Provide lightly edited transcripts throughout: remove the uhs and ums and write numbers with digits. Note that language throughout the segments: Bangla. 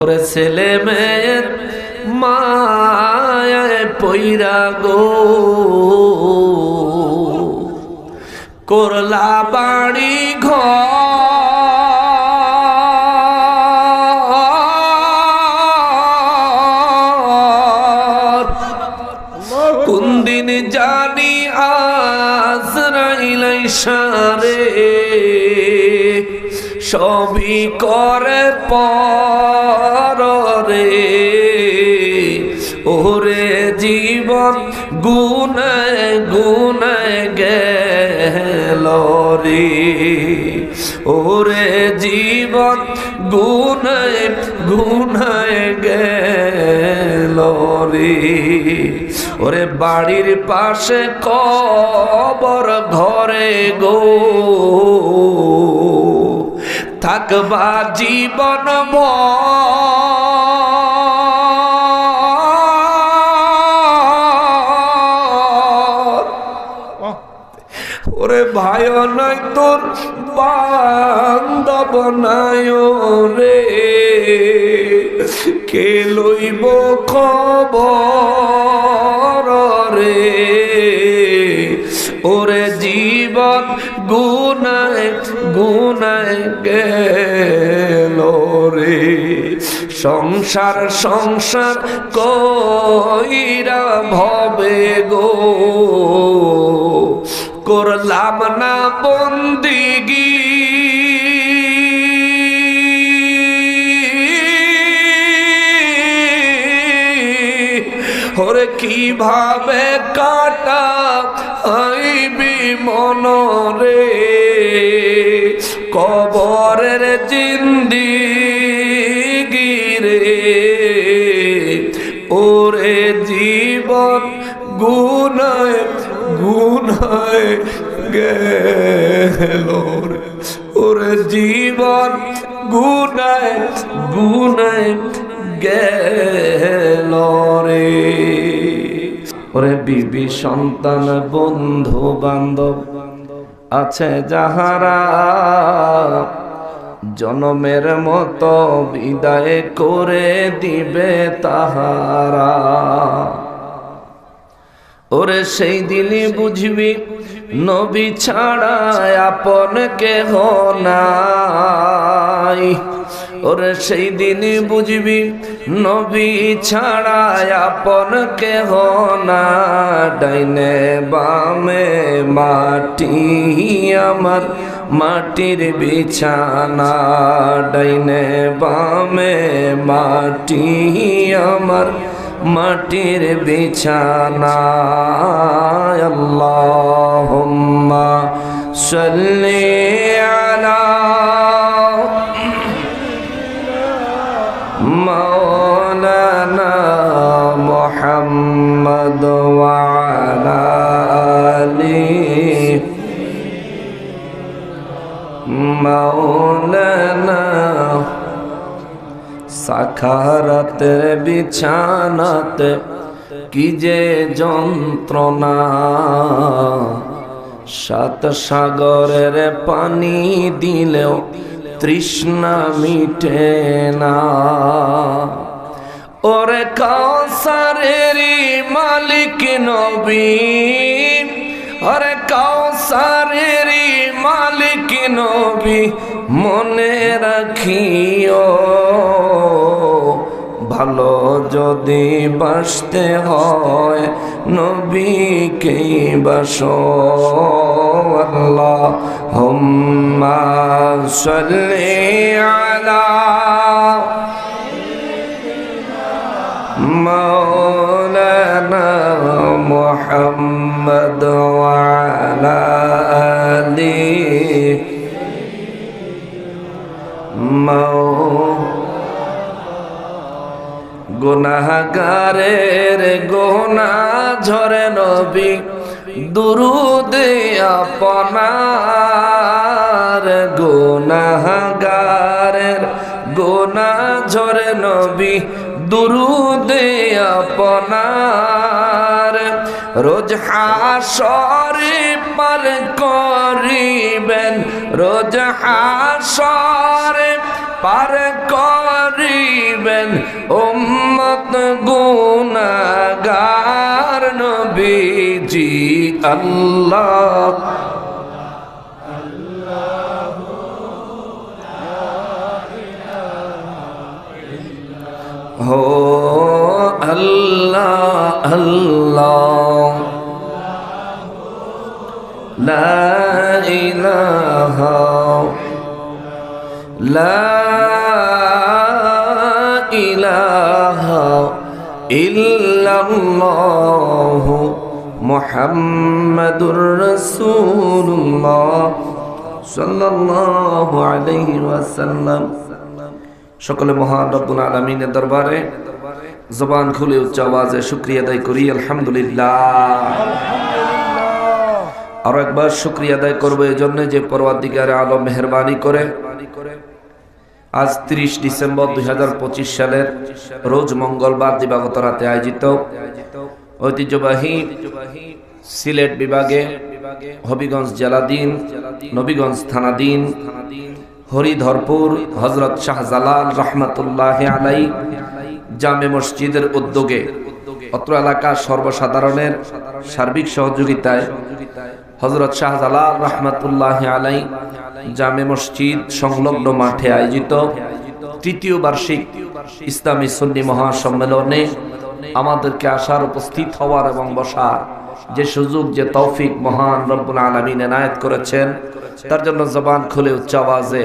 ওরে ছেলে মেয়ের মায়ায় পইরা গো করলা বাড়ি ঘর কোন দিন জানি আজরাইল ইশারে সবই করে পরে ওরে জীবন গুনায় গুনায় গেল রে ওরে জীবন গুনায় গুনায় গেল রে ওরে বাড়ির পাশে কবর ঘরে গো থাকবা জীবন ওরে ভাই নাই তোর বান্ধব নাই রে কে লইব খবর রে ওরে জীবন গুনায় গুনায় গেল রে সংসার সংসার কইরা ভবে গো করলাম না বন্দিগি ওরে কিভাবে কাটা আইবি মনরে কবরের জিন্দিগি রে ওরে জীবন গুনায় গুনায় গেল রে ওরে জীবন গুনায় গুনায় গেল রে ওরে বিবি সন্তান বন্ধু বান্ধব আছে যাহারা জনমের মতো বিদায় করে দিবে তাহারা ওরে সেই দিনই বুঝবি নবী ছাড়া আপন কেহ নাই ওরে সেই দিনই বুঝবি নবী ছাড়া আপন কেহ না ডাইনে বামে মাটি আমার মাটির বিছানা ডাইনে বামে মাটি আমার মাটির বিছানা আল্লাহুম্মা সাল্লি আলা মাওলানা মুহাম্মদ ওয়া আলা আলিহি মাওলানা সাখারাতের বিছানাতে কি যে যন্ত্রণা সাত সাগরের পানি দিলেও তৃষ্ণা মিটে না ওরে কাউসারের মালিক নবী ওরে কাউসারের মালিক নবী মনে রাখিও ভালো যদি বাসতে হয় নবীকে বাসো আল্লাহুম্মা সাল্লি আলা মাওলানা মুহাম্মদ ওয়া আলা আলিহি গুনাহগারের গোনা ঝরে নবী দুরুদে আপনার গুনাহগারের গোনা ঝরে নবী দুরুদে আপনার রোজ হাসরে পার করিবেন রোজ হাসরে পার করিবেন উম্মত গুনাহগার নবীজি আল্লাহ হো আল্লাহ আল্লাহ লা ইলাহা লা ইলাহা ইল্লাল্লাহ মুহাম্মাদুর রাসূলুল্লাহ সাল্লাল্লাহু আলাইহি ওয়াসাল্লাম। সকলে মহান রব্বুল আলামিনের দরবারে জবান খুলে উচ্চ আওয়াজে শুকরিয়া আদায় করি আলহামদুলিল্লাহ। আর একবার শুকরিয়া আদায় করবো এই জন্য যে পরওয়ারদিগারে আলম মেহেরবানি করে আজ 30 ডিসেম্বর 2025 সালের রোজ মঙ্গলবার দিবাগত রাতে আয়োজিত ঐতিহ্যবাহী সিলেট বিভাগে হবিগঞ্জ জেলাধীন নবীগঞ্জ থানাধীন হরিধরপুর হযরত শাহজালাল রহমাতুল্লাহ আলাই জামে মসজিদের উদ্যোগে অত্র এলাকার সর্বসাধারণের সার্বিক সহযোগিতায় হযরত শাহজালাল রহমাতুল্লাহ আলাই জামে মসজিদ সংলগ্ন মাঠে আয়োজিত তৃতীয় বার্ষিক ইসলামী সুন্নি মহাসম্মেলনে আমাদেরকে আসার, উপস্থিত হওয়ার এবং বসার যে সুযোগ, যে তৌফিক মহান রব্বুল আলামিন এনায়েত করেছেন, তার জন্য জবান খুলে উচ্চ আওয়াজে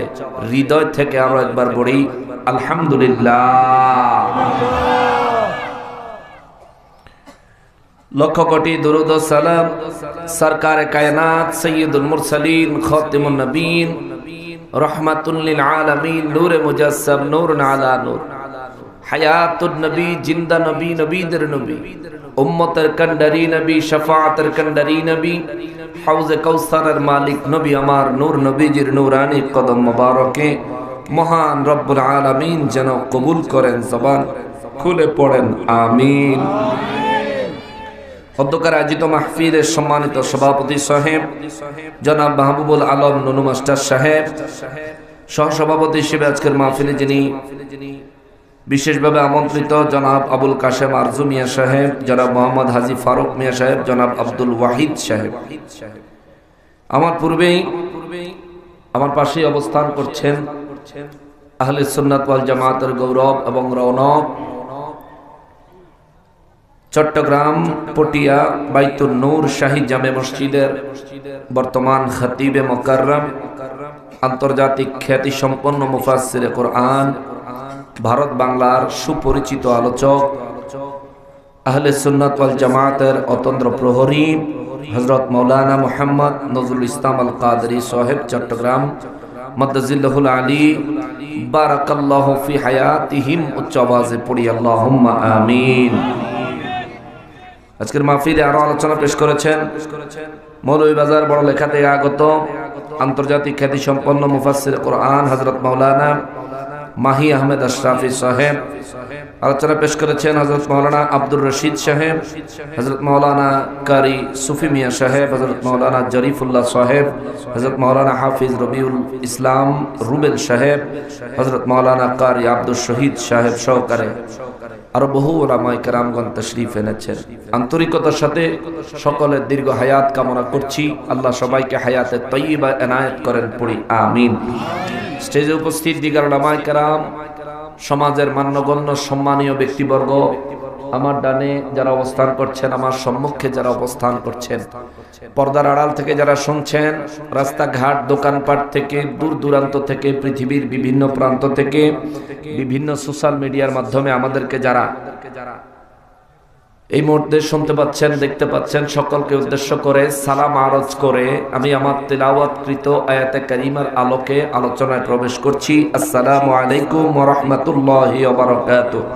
হৃদয় থেকে আরো একবার বলি আলহামদুলিল্লাহ। লক্ষ কোটি দুরুদ ও সালাম সরকারে কায়নাত সৈয়দুল মুরসালিন খাতিমুন নবীন রহমাতুল লিল আলামিন নূরে মুজাসসাম নূরুন আলা নূর হায়াতুন নবী জিন্দা নবী নবীদের নবী উম্মতের কান্ডারি নবী শাফাআতের কান্ডারি নবী হাউজে কাউসারের মালিক নবী আমার নূর নবীজির নূরানি কদম মোবারকে মহান রব্বুল আলামিন যেন কবুল করেন। জবান খুলে পড়েন আমিন। অধ্যকার আয়োজিত মাহফিলের সম্মানিত সভাপতি সাহেব জনাব মাহবুবুল আলম নুনু মাস্টার সাহেব, সহসভাপতি হিসেবে আজকের মাহফিলে যিনি বিশেষভাবে আমন্ত্রিত জনাব আবুল কাশেম আরজু মিয়া সাহেব, জনাব মোহাম্মদ হাজি ফারুক মিয়া সাহেব, জনাব আব্দুল ওয়াহিদ সাহেব, আমার পূর্বেই আমার পাশেই অবস্থান করছেন আহলে সুন্নাত ওয়াল জামাতের গৌরব এবং রৌনক চট্টগ্রাম পটিয়া বাইতুন নূর শাহী জামে মসজিদের বর্তমান খতিবে মুকাররম, আন্তর্জাতিক খ্যাতি সম্পন্ন মুফাসসিরে কোরআন, ভারত বাংলার সুপরিচিত আলোচক, আহলে সুন্নাত ওয়াল জামাতের অতন্দ্র প্রহরী হযরত মাওলানা মুহাম্মদ নজরুল ইসলাম আল কাদরি সাহেব চট্টগ্রাম মাদ্দাজিল্লাহুল আলী বারাকাল্লাহু ফি হায়াতিহিম। উচ্চ আওয়াজে পড়ি আল্লাহুম্মা আমিন। আজকের মাহফিলে আরো আলোচনা পেশ করেছেন মৌলভীবাজার বড় লেখা থেকে আগত আন্তর্জাতিক খ্যাতি সম্পন্ন মুফাসসির কোরআন হযরত মাওলানা মাহি আহমেদ আশরাফি সাহেব। আলোচনা পেশ করেছেন হযরত মাওলানা আব্দুর রশিদ সাহেব, হযরত মাওলানা কারি সুফি মিয়া সাহেব, হযরত মাওলানা জরিফুল্লাহ সাহেব, হযরত মাওলানা হাফিজ রবিউল ইসলাম রুবেল সাহেব, হযরত মাওলানা কারি আব্দুল শহীদ সাহেব সহকারে আরো বহু উলামায়ে কেরামগণ তাশরীফ এনেছেন। আন্তরিকতার সাথে সকলের দীর্ঘ হায়াত কামনা করছি। আল্লাহ সবাইকে হায়াতে তয়্যিবা এনায়েত করেন, পড়ি আমিন। স্টেজে উপস্থিত দিগার উলামায়ে কেরাম, সমাজের মান্যগণ্য সম্মানীয় ব্যক্তিবর্গ, আমার ডানে যারা অবস্থান করছেন, আমার সম্মুখে যারা অবস্থান করছেন, পর্দার আড়াল থেকে যারা শুনছেন, রাস্তাঘাট দোকানপাট থেকে দূর দূরান্ত থেকে পৃথিবীর বিভিন্ন প্রান্ত থেকে বিভিন্ন সোশ্যাল মিডিয়ার মাধ্যমে আমাদেরকে যারা এই মুহূর্তে শুনতে পাচ্ছেন, দেখতে পাচ্ছেন, সকলকে উদ্দেশ্য করে সালাম আরজ করে আমি আমার তিলাওয়াতকৃত আয়াতে কারিমার আলোকে আলোচনায় প্রবেশ করছি। আসসালামু আলাইকুম ওয়া রাহমাতুল্লাহি ওয়া বারাকাতুহু।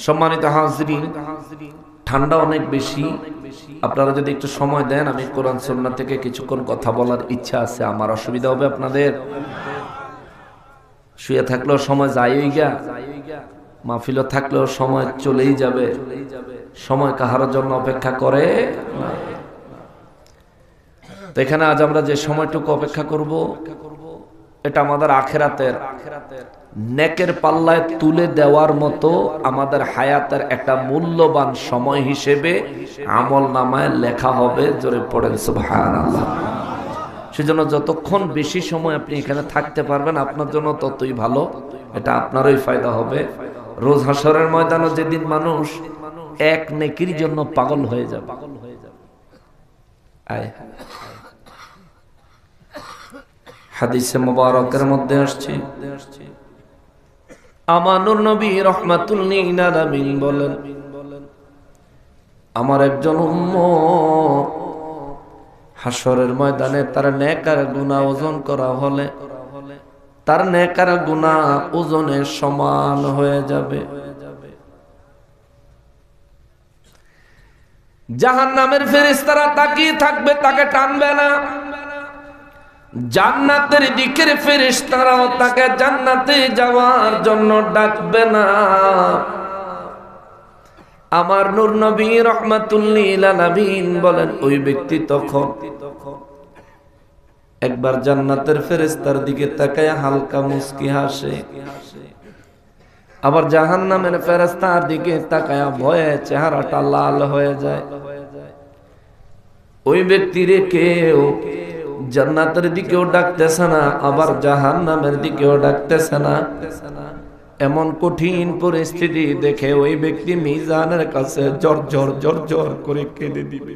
সম্মানিত হাজরিন, ঠান্ডা অনেক বেশি, আপনারা যদি একটু সময় দেন আমি কোরআন সুন্নাহ থেকে কিছুক্ষণ কথা বলার ইচ্ছা আছে। আমার অসুবিধা হবে আপনাদের? শুয়ে থাকলেও সময় যায়ই গা, মাহফিলও থাকলেও সময় চলেই যাবে। সময় কাহার জন্য অপেক্ষা করে না। তো এখানে আজ আমরা যে সময়টুকু অপেক্ষা করব, এটা আমাদের আখেরাতের নেকের পাল্লায় তুলে দেওয়ার মতো আমাদের হায়াতের একটা মূল্যবান সময় হিসেবে আমল নামায় লেখা হবে। জোরে পড়েন সুবহানাল্লাহ। সেজন্য যতক্ষণ বেশি সময় আপনি এখানে থাকতে পারবেন আপনার জন্য ততই ভালো, এটা আপনারই ফায়দা হবে। রোজ হাসরের ময়দানে যেদিন মানুষ এক নেকির জন্য পাগল হয়ে যাবে, হাদিসে মুবারকের মধ্যে আসছে, আমানুর নবী রাহমাতুল লিল আলামিন বলেন, আমার একজন উম্মত হাসরের ময়দানে তার নেক আর গুনাহ ওজন করা হলে তার নেক আর গুনাহ ওজনের সমান হয়ে যাবে। জাহান্নামের ফেরেশতারা তাকিয়ে থাকবে, তাকে টানবে না। জান্নাতের দিকের ফেরেশতারাও তাকে জান্নাতে যাওয়ার জন্য ডাকবে না। আমার নূর নবী রাহমাতুল লিল আলামিন বলেন, ওই ব্যক্তি তখন একবার জান্নাতের ফেরেশতার দিকে তাকায় হালকা মুস্কি হাসে, আবার জাহান্নামের ফেরেশতার দিকে তাকায় ভয়ে চেহারাটা লাল হয়ে যায়। ওই ব্যক্তিরে কেউ জান্নাতের দিকেও ডাকতেছে না, আবার জাহান্নামের দিকেও ডাকতেছে না। এমন কঠিন পরিস্থিতি দেখে ওই ব্যক্তি মিজানের কাছে জর্জর জর্জর করে কেঁদে দিবে।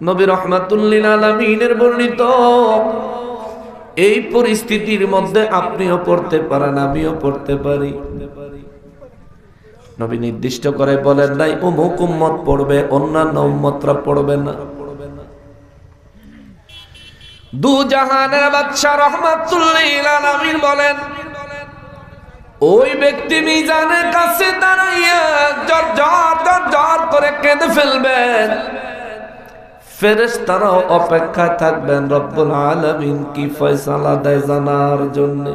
নবী রাহমাতুল লিল আলামিনের বর্ণিত এই পরিস্থিতির মধ্যে আপনিও পড়তে পারেন, আমিও পড়তে পারি। নবী নির্দিষ্ট করে বলেন নাই অমুক উম্মত পড়বে, অন্যান্য উম্মতরা পড়বে না। দু জাহানের বাদশা রাহমাতুল লিল আলামিন বলেন, ওই ব্যক্তি মিজানের কাছে দাঁড়াইয়া জর্জর জর্জর করে কেঁদে ফেলবেন। ফেরেশতারাও অপেক্ষায় থাকবেন রব্বুল আলামিন কি ফয়সালা দেয় জানার জন্য।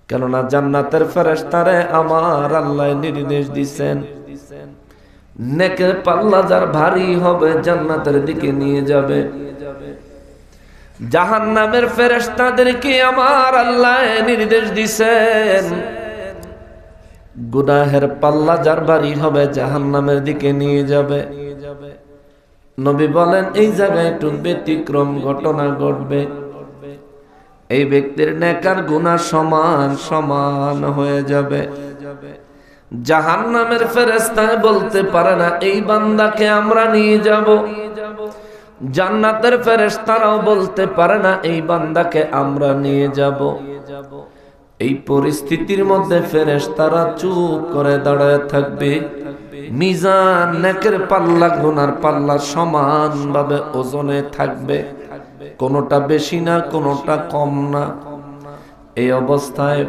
কেননা জান্নাতের ফেরেশতারে আমার আল্লাহ নির্দেশ দিয়েছেন, নেকের পাল্লা যার ভারী হবে জান্নাতের দিকে নিয়ে যাবে। জাহান্নামের ফেরেশতাদেরকে আমার আল্লাহ নির্দেশ দিয়েছেন, গুনাহের পাল্লা যার ভারী হবে জাহান্নামের দিকে নিয়ে যাবে। নবী বলেন, এই জায়গায় একটু ব্যতিক্রম ঘটনা ঘটবে। এই ব্যক্তির নেক আর গুনাহ সমান সমান হয়ে যাবে। জাহান্নামের ফেরেশতা বলতে পারে না এই বান্দাকে আমরা নিয়ে যাব। জান্নাতের ফেরেশতারাও বলতে পারে না এই বান্দাকে আমরা নিয়ে যাব। এই পরিস্থিতির মধ্যে ফেরেশতারা চুপ করে দাঁড়ায় থাকবে। মিজান নেকের পাল্লা গুনার পাল্লা সমানভাবে ওজনে থাকবে, কোনোটা বেশি না কোনোটা কম না। এই অবস্থায়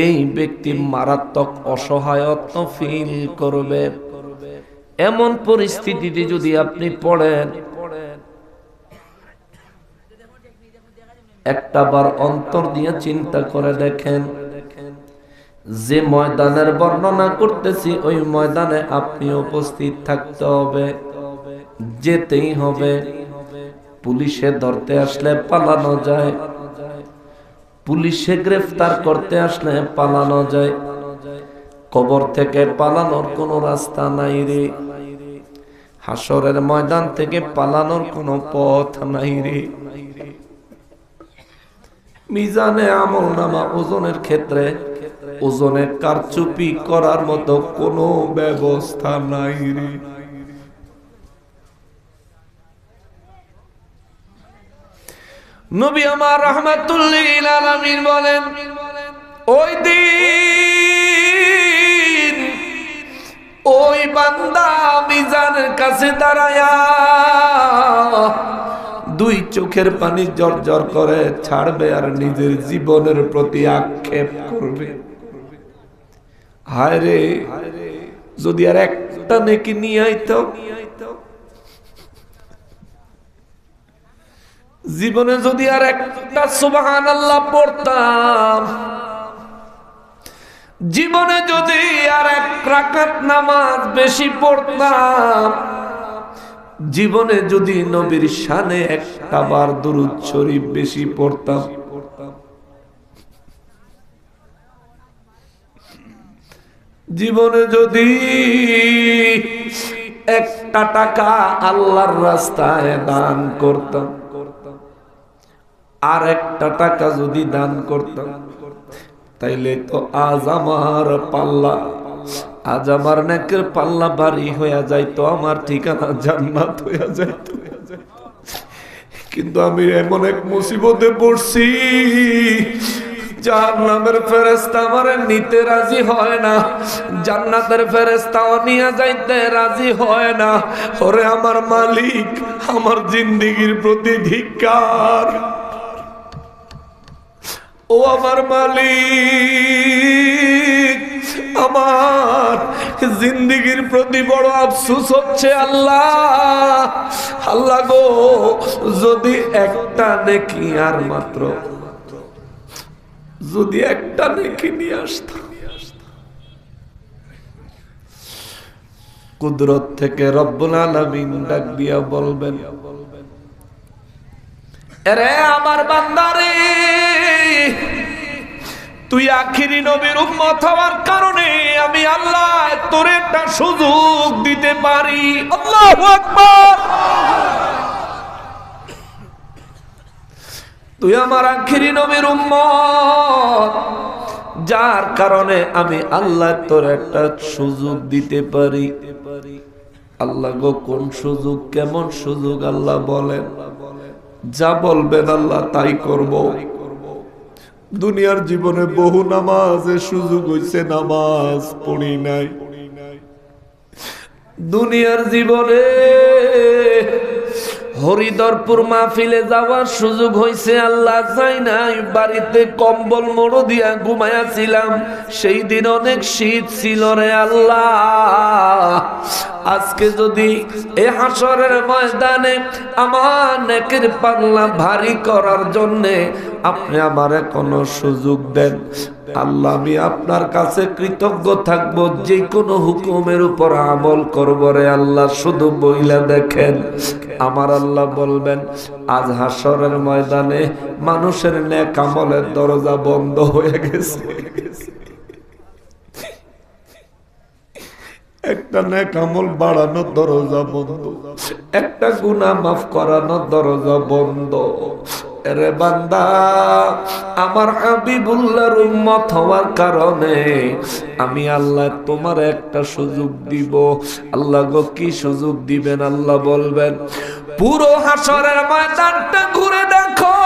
এই ব্যক্তি মারাত্মক অসহায়ত্ব ফিল করবে। এমন পরিস্থিতিতে যদি আপনি পড়েন, একটা বার অন্তর দিয়ে চিন্তা করে দেখেন, যে ময়দানের বর্ণনা করতেছি ওই ময়দানে আপনি উপস্থিত থাকতে হবে, যেতেই হবে। পুলিশে ধরতে আসলে পালানো যায়, পুলিশে গ্রেফতার করতে আসলে পালানো যায়, কবর থেকে পালানোর কোনো রাস্তা নাই রে। হাসরের ময়দান থেকে পালানোর কোনো পথ নাই রে। মিজানে আমলনামা ওজনের ক্ষেত্রে ওজনে কারচুপি করার মতো কোনো ব্যবস্থা নাই রে। নবী আমার রাহমাতুল লিল আলামিন বলেন, ওই দিন ওই বান্দা মিজানের কাছে দাঁড়ায়া দুই চোখের পানি জর্জর করে ছাড়বে আর নিজের জীবনের প্রতি আক্ষেপ করবে। হায় রে, যদি আর একটা নেকি নিয়ে আইতো, জীবনে যদি আর একটা সুবহানাল্লাহ পড়তাম, জীবনে যদি আর এক রাকাত নামাজ বেশি পড়তাম, জীবনে যদি নবীর শানে একটাবার দুরূদ শরীফ বেশি পড়তাম, জীবনে যদি একটা টাকা আল্লাহর রাস্তায় দান করতাম, আর একটা টাকা যদি দান করতাম, তাইলে তো আজ আমার পাল্লা, আজ আমার নেকের পাল্লা ভারী হইয়া যাইতো, আমার ঠিকানা জান্নাত হইয়া যাইতো। কিন্তু আমি এমন এক মুসিবতে পড়ছি, জাহান্নামের ফেরেশতা আমারে নিতে রাজি হয় না, জান্নাতের ফেরেশতাও নিয়ে যাইতে রাজি হয় না। ওরে আমার মালিক, আমার জিন্দেগির প্রতি ধিক্কার। ও আমার মালিক, আমার জিন্দেগির প্রতি বড় আফসোস হচ্ছে। আল্লাহ, আল্লাহ গো, যদি একটা নেকি, আর মাত্র যদি একটা নেকি নিয়ে আসতাম। কুদরত থেকে রব্বুল আলামিন ডাক দিয়া বলবেন, আরে আমার বান্দারে, তুই আখিরি নবীর উম্মত হওয়ার কারণে আমি আল্লাহ তোর একটা সুযোগ দিতে পারি। আল্লাহু আকবার। তুই আমার আখিরি নবীর উম্মত, যার কারণে আমি আল্লাহ তোর একটা সুযোগ দিতে পারি। আল্লাহ গো, কোন সুযোগ, কেমন সুযোগ? আল্লাহ বলেন, যা বলবেন আল্লাহ তাই করব। দুনিয়ার জীবনে বহু নামাজের সুযোগ হইছে, নামাজ পড়ি নাই। দুনিয়ার জীবনে হরিদরপুর মাহফিলে যাওয়ার সুযোগ হইছে, আল্লাহ চাই নাই। বাড়িতে কম্বল মোড়ো দিয়া ঘুমাইয়াছিলাম, সেই দিন অনেক শীত ছিল রে আল্লাহ। আজকে যদি এ হাসরের ময়দানে আমার নেকের পাল্লা ভারী করার জন্যে আপনি আমারে কোনো সুযোগ দেন, আল্লাহ আমি আপনার কাছে কৃতজ্ঞ থাকব, যে কোনো হুকুমের উপর আমল করব রে আল্লাহ। শুধু বইলা দেখেন, আমার আল্লাহ বলবেন, আজ হাসরের ময়দানে মানুষের নেক আমলের দরজা বন্ধ হয়ে গেছে। একটা নেক আমল বাড়ানোর দরজা বন্ধ, একটা গুনাহ মাফ করানোর দরজা বন্ধ। এরে বান্দা, আমার হাবিবুল্লাহর উম্মত হওয়ার কারণে আমি আল্লাহ তোমার একটা সুযোগ দিব। আল্লাহ গো, কি সুযোগ দিবেন? আল্লাহ বলবেন, পুরো হাসরের ময়দানটা ঘুরে দেখো,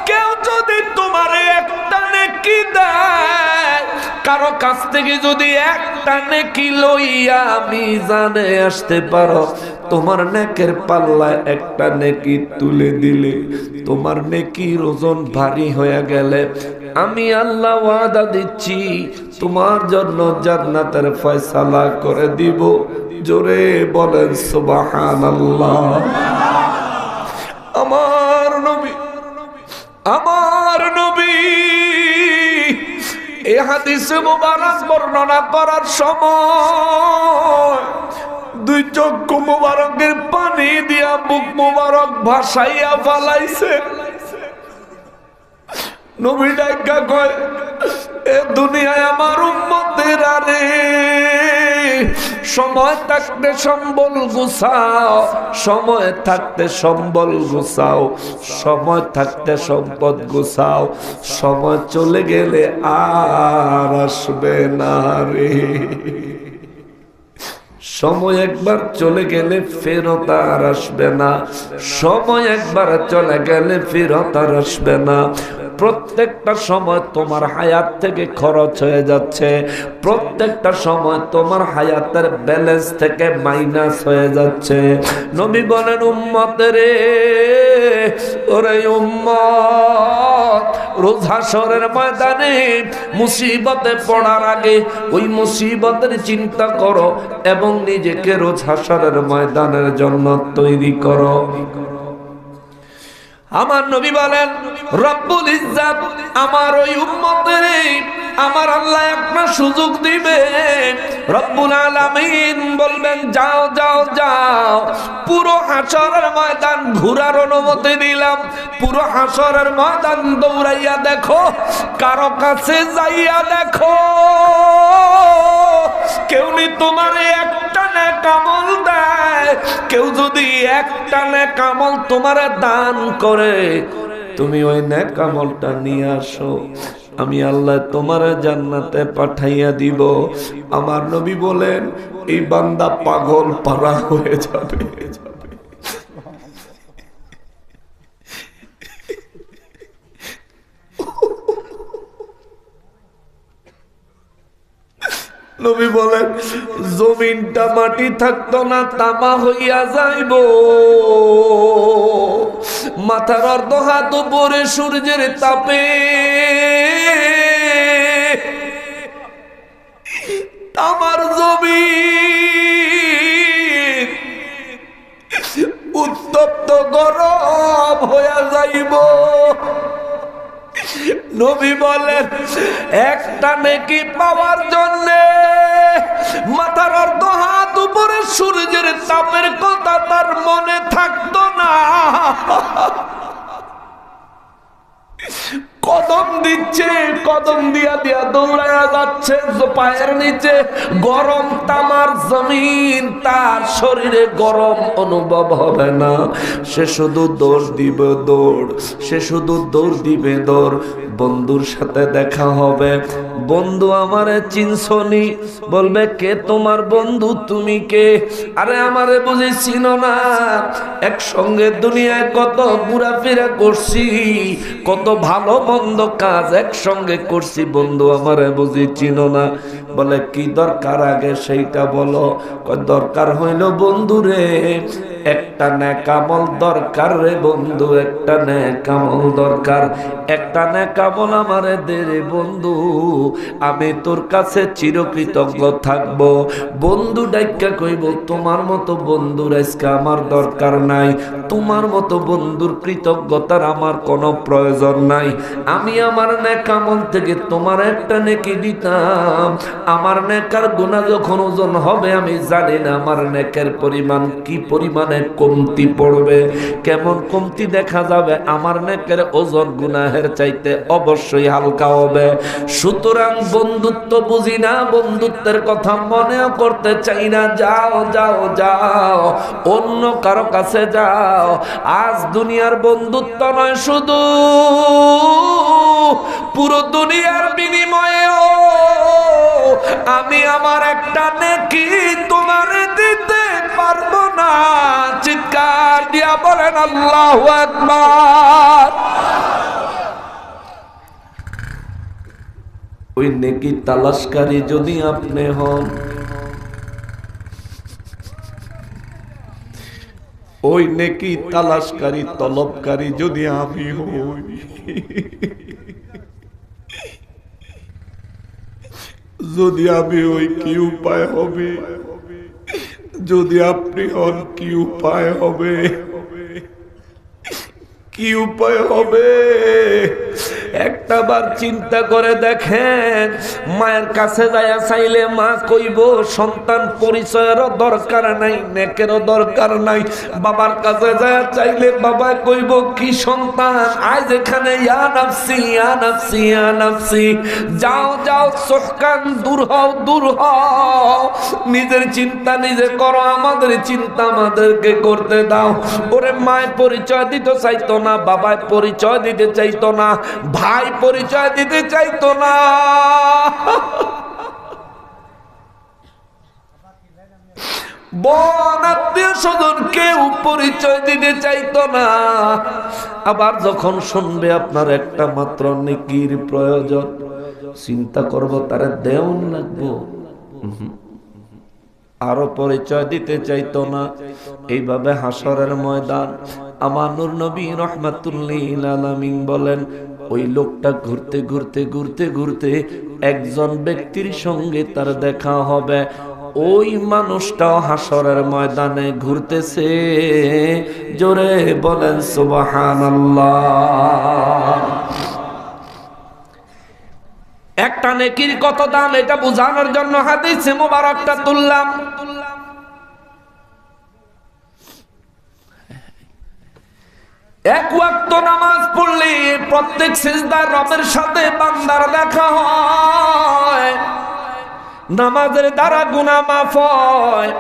কেউ যদি তোমারে একটা নেকি দেয়, কারো কাছ থেকে যদি একটা নেকি লইয়া মিজানে আসতে পারো, তোমার নেকের পাল্লায় একটা নেকি তুলে দিলে, তোমার নেকির ওজন ভারী হয়ে গেলে, আমি আল্লাহ ওয়াদা দিচ্ছি তোমার জন্য জান্নাতের ফয়সালা করে দিব। জোরে বলেন সুবহানাল্লাহ। আমার নবী, আমার নবী এই হাদিসে মুবারক বর্ণনা করার সময় দুই চক্ষু মুবারকের পানি দিয়া বুক মুবারক ভাসাইয়া ফালাইছে। নবী ডাকা কয়, এ দুনিয়ায় আমার উম্মতের আরে সময় থাকতে সম্বল গুছাও, সময় থাকতে সম্বল গুছাও, সময় থাকতে সম্পদ গুছাও, সময় চলে গেলে আর আসবে না রে। সময় একবার চলে গেলে ফেরত আর আসবে না, সময় একবার চলে গেলে ফেরত আর আসবে না। প্রত্যেকটা সময় তোমার হায়াত থেকে খরচ হয়ে যাচ্ছে, প্রত্যেকটা সময় তোমার হায়াতের ব্যালেন্স থেকে মাইনাস হয়ে যাচ্ছে। নবী বলেন, উম্মতেরে, ওরে উম্মত, রোজ হাসরের ময়দানে মুসিবতে পড়ার আগে ওই মুসিবতের চিন্তা করো এবং নিজেকে রোজ হাসরের ময়দানের জন্য তৈরি করো। আমার নবী বলেন রব্বুল ইজ্জাত আমার ওই উম্মতের আমার আল্লাহ একটা সুযোগ দিবে। রব্বুল আলামিন বলবেন যাও যাও যাও, পুরো হাশরের ময়দান ঘোরার অনুমতি দিলাম। পুরো হাশরের ময়দান দৌড়াইয়া দেখো, কারো কাছে যাইয়া দেখো কেউ নি তোমার একটা নেক আমল দেয়। কেউ যদি একটা নেক আমল তোমার দান করে, তুমি ওই নেক আমলটা নিয়ে আসো, আমি আল্লাহ তোমার জান্নাতে পাঠাইয়া দিব। আমার নবী বলেন এই বান্দা পাগল পারা হয়ে যাবে। নবী বলেন জমিনটা মাটি থাকতো না, তামা হইয়া যাইব। মাথার অর্ধ হাত উপরে সূর্যের তাপে তামার জমিন উত্তপ্ত গরম হইয়া যাইব। নবী বলেন একটা নেকি পাওয়ার জন্য মাথার অর্ধ হাত উপরে সূর্যের তাপের কথা তার মনে থাকতো না। কদম দিচ্ছে, কদম দিয়া দিয়া দৌড়ায়া যাচ্ছে, পায়ের নিচে গরম তামার জমিন, তার শরীরে গরম অনুভব হবে না। সে শুধু দৌড় দিবে দৌড়, সে শুধু দৌড় দিবে দৌড়। বন্ধুর সাথে দেখা হবে, বন্ধু আমারে চিনছনি? বলবে কে তোমার বন্ধু, তুমি কে? আরে আমারে বুঝি চিনো না? একসঙ্গে দুনিয়ায় কত ঘোরাফেরা করছি, কত ভালো মন্দ কাজ একসঙ্গে করছি, বন্ধু আমারে বুঝি চিনো না? বলে কি দরকার আগে সেইটা বলো। দরকার হইল বন্ধু রে একটা নেক আমল দরকার রে বন্ধু, একটা নেক আমল দরকার, একটা নেক আমল আমারে দে রে বন্ধু, আমি তোর কাছে চিরকৃতজ্ঞ থাকব। বন্ধু ডাইক্কা কইব তোমার মতো বন্ধুর আজকে আমার দরকার নাই, তোমার মতো বন্ধুর কৃতজ্ঞতার আমার কোনো প্রয়োজন নাই। আমি আমার নেক আমল থেকে তোমার একটা নেকি দিতাম। আমার নেকার গুনাহ যখন ওজন হবে আমি জানি না আমার নেকের পরিমাণ কি পরিমাণে কমতি পড়বে, কেমন কমতি দেখা যাবে। আমার নেকের ওজন গুনাহের চাইতে অবশ্যই হালকা হবে। সুতরাং বন্ধুত্ব বুঝি না, বন্ধুত্বের কথা মনেও করতে চাই না। যাও যাও যাও, অন্য কারো কাছে যাও। আজ দুনিয়ার বন্ধুত্ব নয় শুধু, পুরো দুনিয়ার বিনিময়েও আমি আমার একটা নেকি তোমারে দিতে পারবো না। চিৎকার দিয়া বলেন আল্লাহু আকবার। ওই নেকি তালাশকারী যদি আপনি হন, ওই নেকি তালাশকারী তলবকারী যদি আমি হই, যদি আমি ওই কি উপায় হবে, যদি আপনি হন কি উপায় হবে, কি উপায় হবে? একটা বার চিন্তা করে দেখেন, মায়ের কাছে যাইয়া চাইলে মা কইব সন্তান পরিচয়েরও দরকার নাই, নেকেরও দরকার নাই। বাবার কাছে যাইয়া চাইলে বাবা কইব কি সন্তান, আজ এখানে ইয়া নাফসি ইয়া নাফসি ইয়া নাফসি। যাও যাও চোখকান দূর হও দূর হও, নিজের চিন্তা নিজে করো, আমাদের চিন্তা আমাদেরকে করতে দাও। ওরে মায় পরিচয় দিতে চাইতো না, বাবায় পরিচয় দিতে চাইতো না, ভাই পরিচয় দিতে চাইতো না, বোন আত্মীয় স্বজন কেউ পরিচয় দিতে চাইতো না। আবার যখন শুনবে আপনার একটা মাত্র নেকির প্রয়োজন, চিন্তা করব তারে দেওয়ান লাগবো, আরো পরিচয় দিতে চাইতো না। এইভাবে হাসরের ময়দান আমার নূর নবী রাহমাতুল্লিল আলামিন বলেন ওই লোকটা ঘুরতে ঘুরতে ঘুরতে ঘুরতে একজন ব্যক্তির সঙ্গে তার দেখা হবে। ওই মানুষটাও হাসরের ময়দানে ঘুরতেছে। জোরে বলেন সুবহানাল্লাহ। একটা নেকির কত দাম এটা বোঝানোর জন্য হাদিসে মুবারকটা তুললাম। এক ওয়াক্ত নামাজ পড়লে প্রত্যেক সিজদায় রবের সাথে বান্দার দেখা হয়। নামাজের দ্বারা গুনাহ মাফ হয়,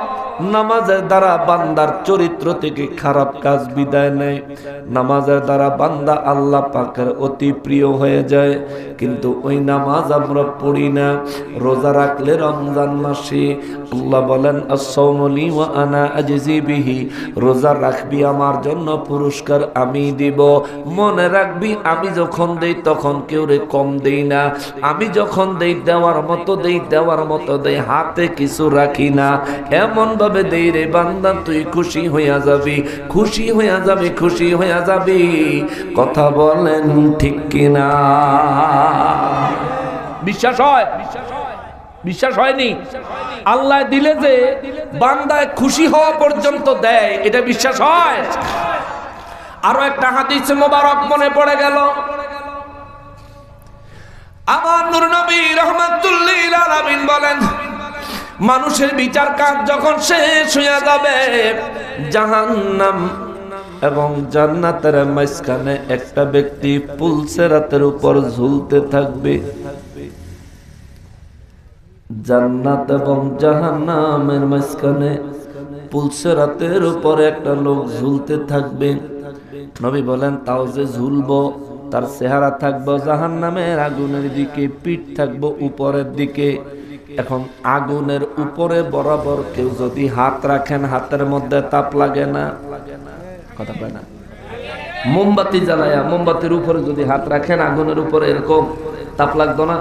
নামাজের দ্বারা বান্দার চরিত্র থেকে খারাপ কাজ বিদায় নেয়, নামাজের দ্বারা বান্দা আল্লাহ পাকের অতি প্রিয় হয়ে যায়। কিন্তু ওই নামাজ আমরা পড়ি না। রোজা রাখলে রমজান মাসে আল্লাহ বলেন আস-সাওমু লি ওয়া আনা আজজি বিহি, রোজা রাখবি আমার জন্য পুরস্কার আমি দিব। মনে রাখবি আমি যখন দেই তখন কেউ রে কম দেই না, আমি যখন দেই দেওয়ার মতো দেই, দেওয়ার মতো দেই, হাতে কিছু রাখি না। এমন ভাবে দেই রে বান্দা তুই খুশি হইয়া যাবি, খুশি হইয়া যাবি, খুশি হইয়া যাবি। কথা বলেন ঠিক কিনা? বিশ্বাস হয়? বিশ্বাস হয়নি? আল্লাহ দিলে যে বান্দায় খুশি হওয়া পর্যন্ত দেয়, এটা বিশ্বাস হয়? আরো একটা হাদিস মোবারক মনে পড়ে গেল। আমার নূর নবী রাহমাতুল লিল আলামিন বলেন, মানুষের বিচার কাজ যখন শেষ হয়ে যাবে, জাহান্নাম এবং জান্নাতের মাঝখানে একটা ব্যক্তি পুলসেরাতের উপর ঝুলতে থাকবে। জান্নাত এবং জাহান্নামের মাঝখানে পুলসেরাতের উপর একটা লোক ঝুলতে থাকবে। নবী বলেন, তাও যে ঝুলবো তার চেহারা থাকবো জাহান্নামের আগুনের দিকে, পিঠ থাকবো উপরের দিকে। এখন আগুনের উপরে বরাবর কেউ যদি হাত রাখেন, হাতের মধ্যে তাপ লাগে না? কথা কয় না? মোমবাতি জ্বালায়া মোমবাতির উপরে যদি হাত রাখেন আগুনের উপরে, এরকম তাপ লাগতো না?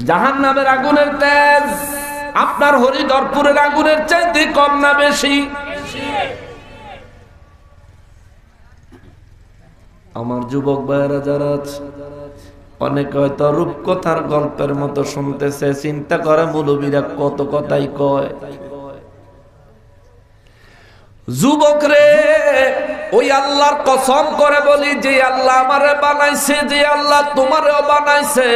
জাহান্নামের আগুনের তেজ আপনার হরিধরপুরের আগুনের চাইতে কম না বেশি? আমার যুবক ভাইয়েরা যারা আছে, অনেকে হয়তো রূপকথার গল্পের মতো শুনতেছে, চিন্তা করে মৌলবীরা কত কথাই কয়। যুবক রে, ওই আল্লাহর কসম করে বলি, যে আল্লাহ আমারে বানাইছে, যে আল্লাহ তোমারেও বানাইছে,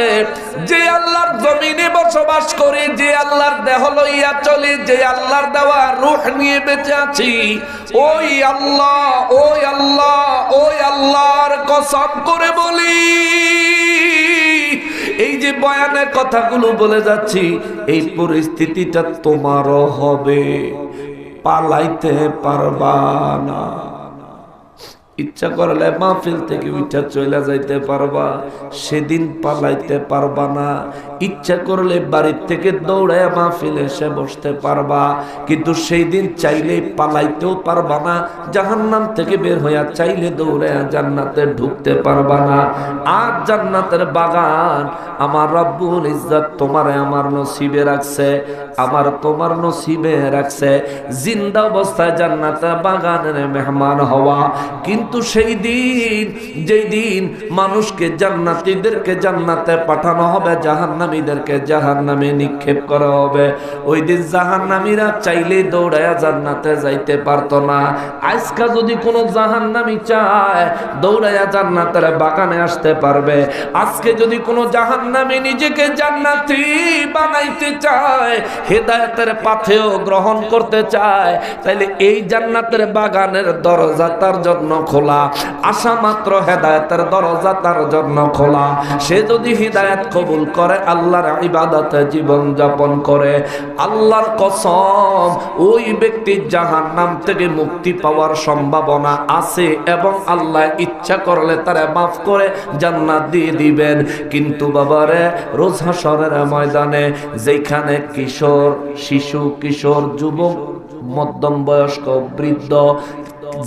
যে আল্লাহর জমিনে বসবাস করি, যে আল্লাহর দেহ লইয়া চলি, যে আল্লাহর দেওয়া রূহ নিয়ে বেঁচে আছি, ওই আল্লাহ, ওই আল্লাহ, ওই আল্লাহর কসম করে বলি, এই যে বয়ানের কথাগুলো বলে যাচ্ছি, এই পরিস্থিতিটা তোমারও হবে, পালাইতে পারবা না। ইচ্ছা করলে মাহফিল থেকে উঠা চলে যাইতে পারবা, সেদিন পালাইতে পারবা না। ইচ্ছা করলে বাড়ির থেকে দৌড়ায় মাহফিল এসে বসতে পারবা, কিন্তু সেই দিন চাইলে পালাইতেও পারবা না। জাহান্নাম থেকে বের হইয়া চাইলে দৌড়ায় জান্নাতে ঢুকতে পারবা না। আর জান্নাতের বাগান আমার রব্বুল ইজ্জত তোমারে আমার নসিবে রাখছে, আমার তোমার নসিবে রাখছে জিন্দা অবস্থায় জান্নাতের বাগানের মেহমান হওয়া। কিন্তু সেই দিন, যেই দিন মানুষকে জান্নাতীদেরকে জান্নাতে পাঠানো হবে, জাহান্নামীদেরকে জাহান্নামে নিক্ষেপ করা হবে, ওই দিন জাহান্নামীরা চাইলে দৌড়ায়া জান্নাতে যাইতে পারতো না। আজকে যদি কোনো জাহান্নামী চায় দৌড়ায়া জান্নাতের বাগানে আসতে পারবে। আজকে যদি কোনো জাহান্নামী নিজেকে জান্নাতি বানাইতে চায়, হেদায়েতের পথেও গ্রহণ করতে চায়, তাহলে এই জান্নাতের বাগানের দরজা তার জন্য খোলা। আশা মাত্র হেদায়েতের দরজা তার জন্য খোলা। সে যদি হিদায়াত কবুল করে, আল্লাহর ইবাদতে জীবন যাপন করে, আল্লাহর কসম ওই ব্যক্তির জাহান্নাম থেকে মুক্তি পাওয়ার সম্ভাবনা আছে, এবং আল্লাহ ইচ্ছা করলে তারা মাফ করে জান্নাত দিয়ে দিবেন। কিন্তু বাবারে, রোজ হাশরের ময়দানে যেখানে কিশোর, শিশু, কিশোর, যুবক, মধ্যম বয়স্ক, বৃদ্ধ,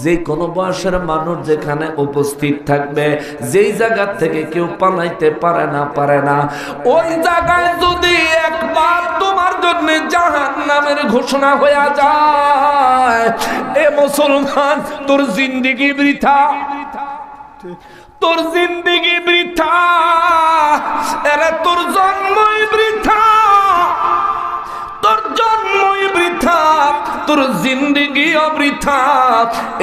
যে কোনো বয়সের মানুষ যেখানে উপস্থিত থাকবে, যেই জায়গা থেকে কেউ পালাইতে পারে না, ওই জায়গায় যদি একবার তোমার জন্য জাহান্নামের ঘোষণা হয়ে যায়, এ মুসলমান, তোর জিন্দেগি বৃথা, তোর জিন্দেগি বৃথা, এরে তোর জন্মই বৃথা, তোর জন্মই বৃথা, তোর জিন্দেগি অবৃথা।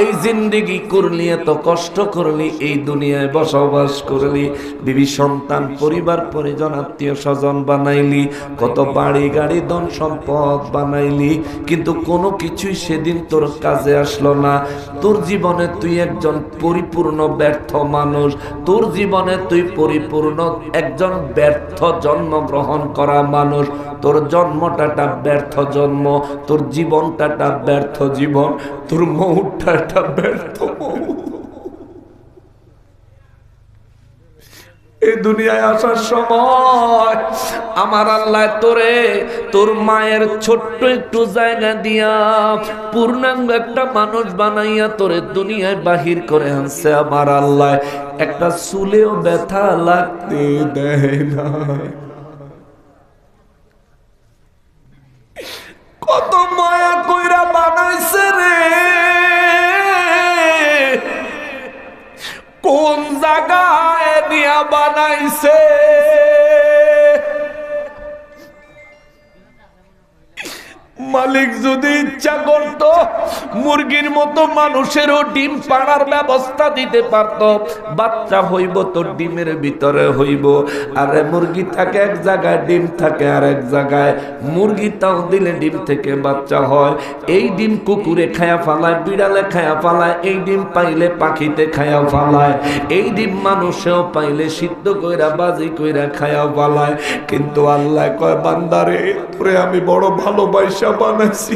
এই জিন্দেগি করলি, এত কষ্ট করলি, এই দুনিয়ায় বসবাস করলি, বিবি সন্তান পরিবার পরিজন আত্মীয় স্বজন বানাইলি, কত বাড়ি গাড়ি ধন সম্পদ বানাইলি, কিন্তু কোনো কিছুই সেদিন তোর কাজে আসলো না। তোর জীবনে তুই একজন পরিপূর্ণ ব্যর্থ মানুষ, তোর জীবনে তুই পরিপূর্ণ একজন ব্যর্থ জন্মগ্রহণ করা মানুষ। তোর জন্মটা একটা ব্যর্থ জন্ম, তোর জীবনটা একটা ব্যর্থ জীবন, তোর মৌতটা একটা ব্যর্থ মৌত। এই দুনিয়ায় আসার সময় আমার আল্লাহ তোরে তোর মায়ের ছোট্ট একটু জায়গা দিয়া পূর্ণাঙ্গ একটা মানুষ বানাইয়া তোরে দুনিয়ায় বাহির করে আনছে। আমার আল্লাহ একটা চুলেও ব্যথা লাগতে দেয় না। কত মায়া কইরা বানাইছে রে, কোন জায়গায় নিয়া বানাইছে। মালিক যদি ইচ্ছা করত মুরগির মতো মানুষেরও ডিম পাড়ার ব্যবস্থা দিতে পারত। বাচ্চা হইব তো ডিমের ভিতরে হইব, আর মুরগি থাকে এক জায়গায়, ডিম থাকে আর এক জায়গায়। মুরগি তাও দিলে ডিম থেকে বাচ্চা হয়। এই ডিম কুকুরে খায়া ফালায়, বিড়ালে খায়া ফালায়, এই ডিম পাইলে পাখিতে খায়া ফালায়, এই ডিম মানুষেও পাইলে সিদ্ধ কইরা বাজি কইরা খায়া ফালায়। কিন্তু আল্লাহ কয়, বান্দারে তোরে আমি বড় ভালোবাসা বানাইছি,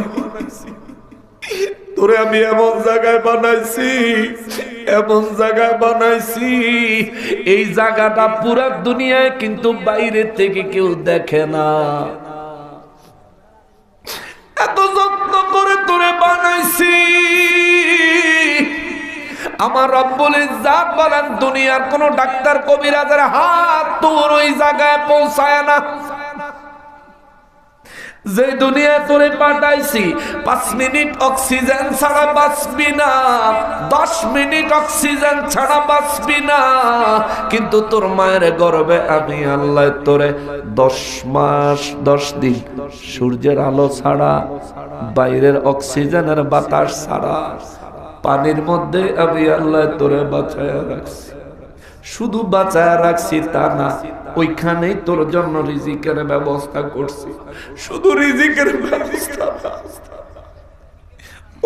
তোরে আমি এমন জায়গায় বানাইছি, এমন জায়গায় বানাইছি, এই জায়গাটা পুরা দুনিয়ায় কিন্তু বাইরে থেকে কেউ দেখে না। এত যত্ন করে তোরে বানাইছি। আমার রব্বুল ইজ্জাত বলেন, দুনিয়ার কোন ডাক্তার কবিরাজের হাত তোর ওই জায়গায় পৌঁছায় না। যে দুনিয়া তোরে পাঠাইছি 5 মিনিট অক্সিজেন ছাড়া বাঁচবি না, 10 মিনিট অক্সিজেন ছাড়া বাঁচবি না। কিন্তু তোর মায়ের গর্ভে আমি আল্লাহ তোরে 10 মাস 10 দিন সূর্যের আলো ছাড়া, বাইরের অক্সিজেনের বাতাস ছাড়া, পানির মধ্যে আমি আল্লাহ তোরে বাঁচায়া রাখছি। শুধু বাঁচায়া রাখছি তা না, ওইখানেই তোর জন্য রিজিকের ব্যবস্থা করছি। শুধু রিজিকের ব্যবস্থা,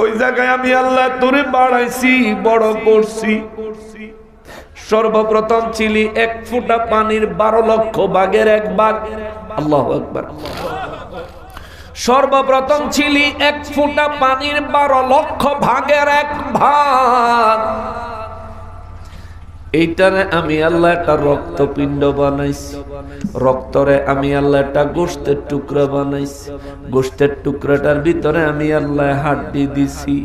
ওই জায়গায় আমি আল্লাহ তোরে বাড়াইছি, বড় করছি। সর্বপ্রথম ছিলি 1 ফোঁটা পানির 12 লক্ষ ভাগের 1 ভাগ। আল্লাহু আকবার। সর্বপ্রথম ছিলি 1 ফোঁটা পানির 12 লক্ষ ভাগের 1 ভাগ। এইটারে আমি আল্লাহ একটা রক্তপিণ্ড বানাইছি, রক্তরে আমি আল্লাহ একটা গোশতের টুকরা বানাইছি, গোশতের টুকরাটার ভিতরে আমি আল্লাহ হাড্ডি দিছি,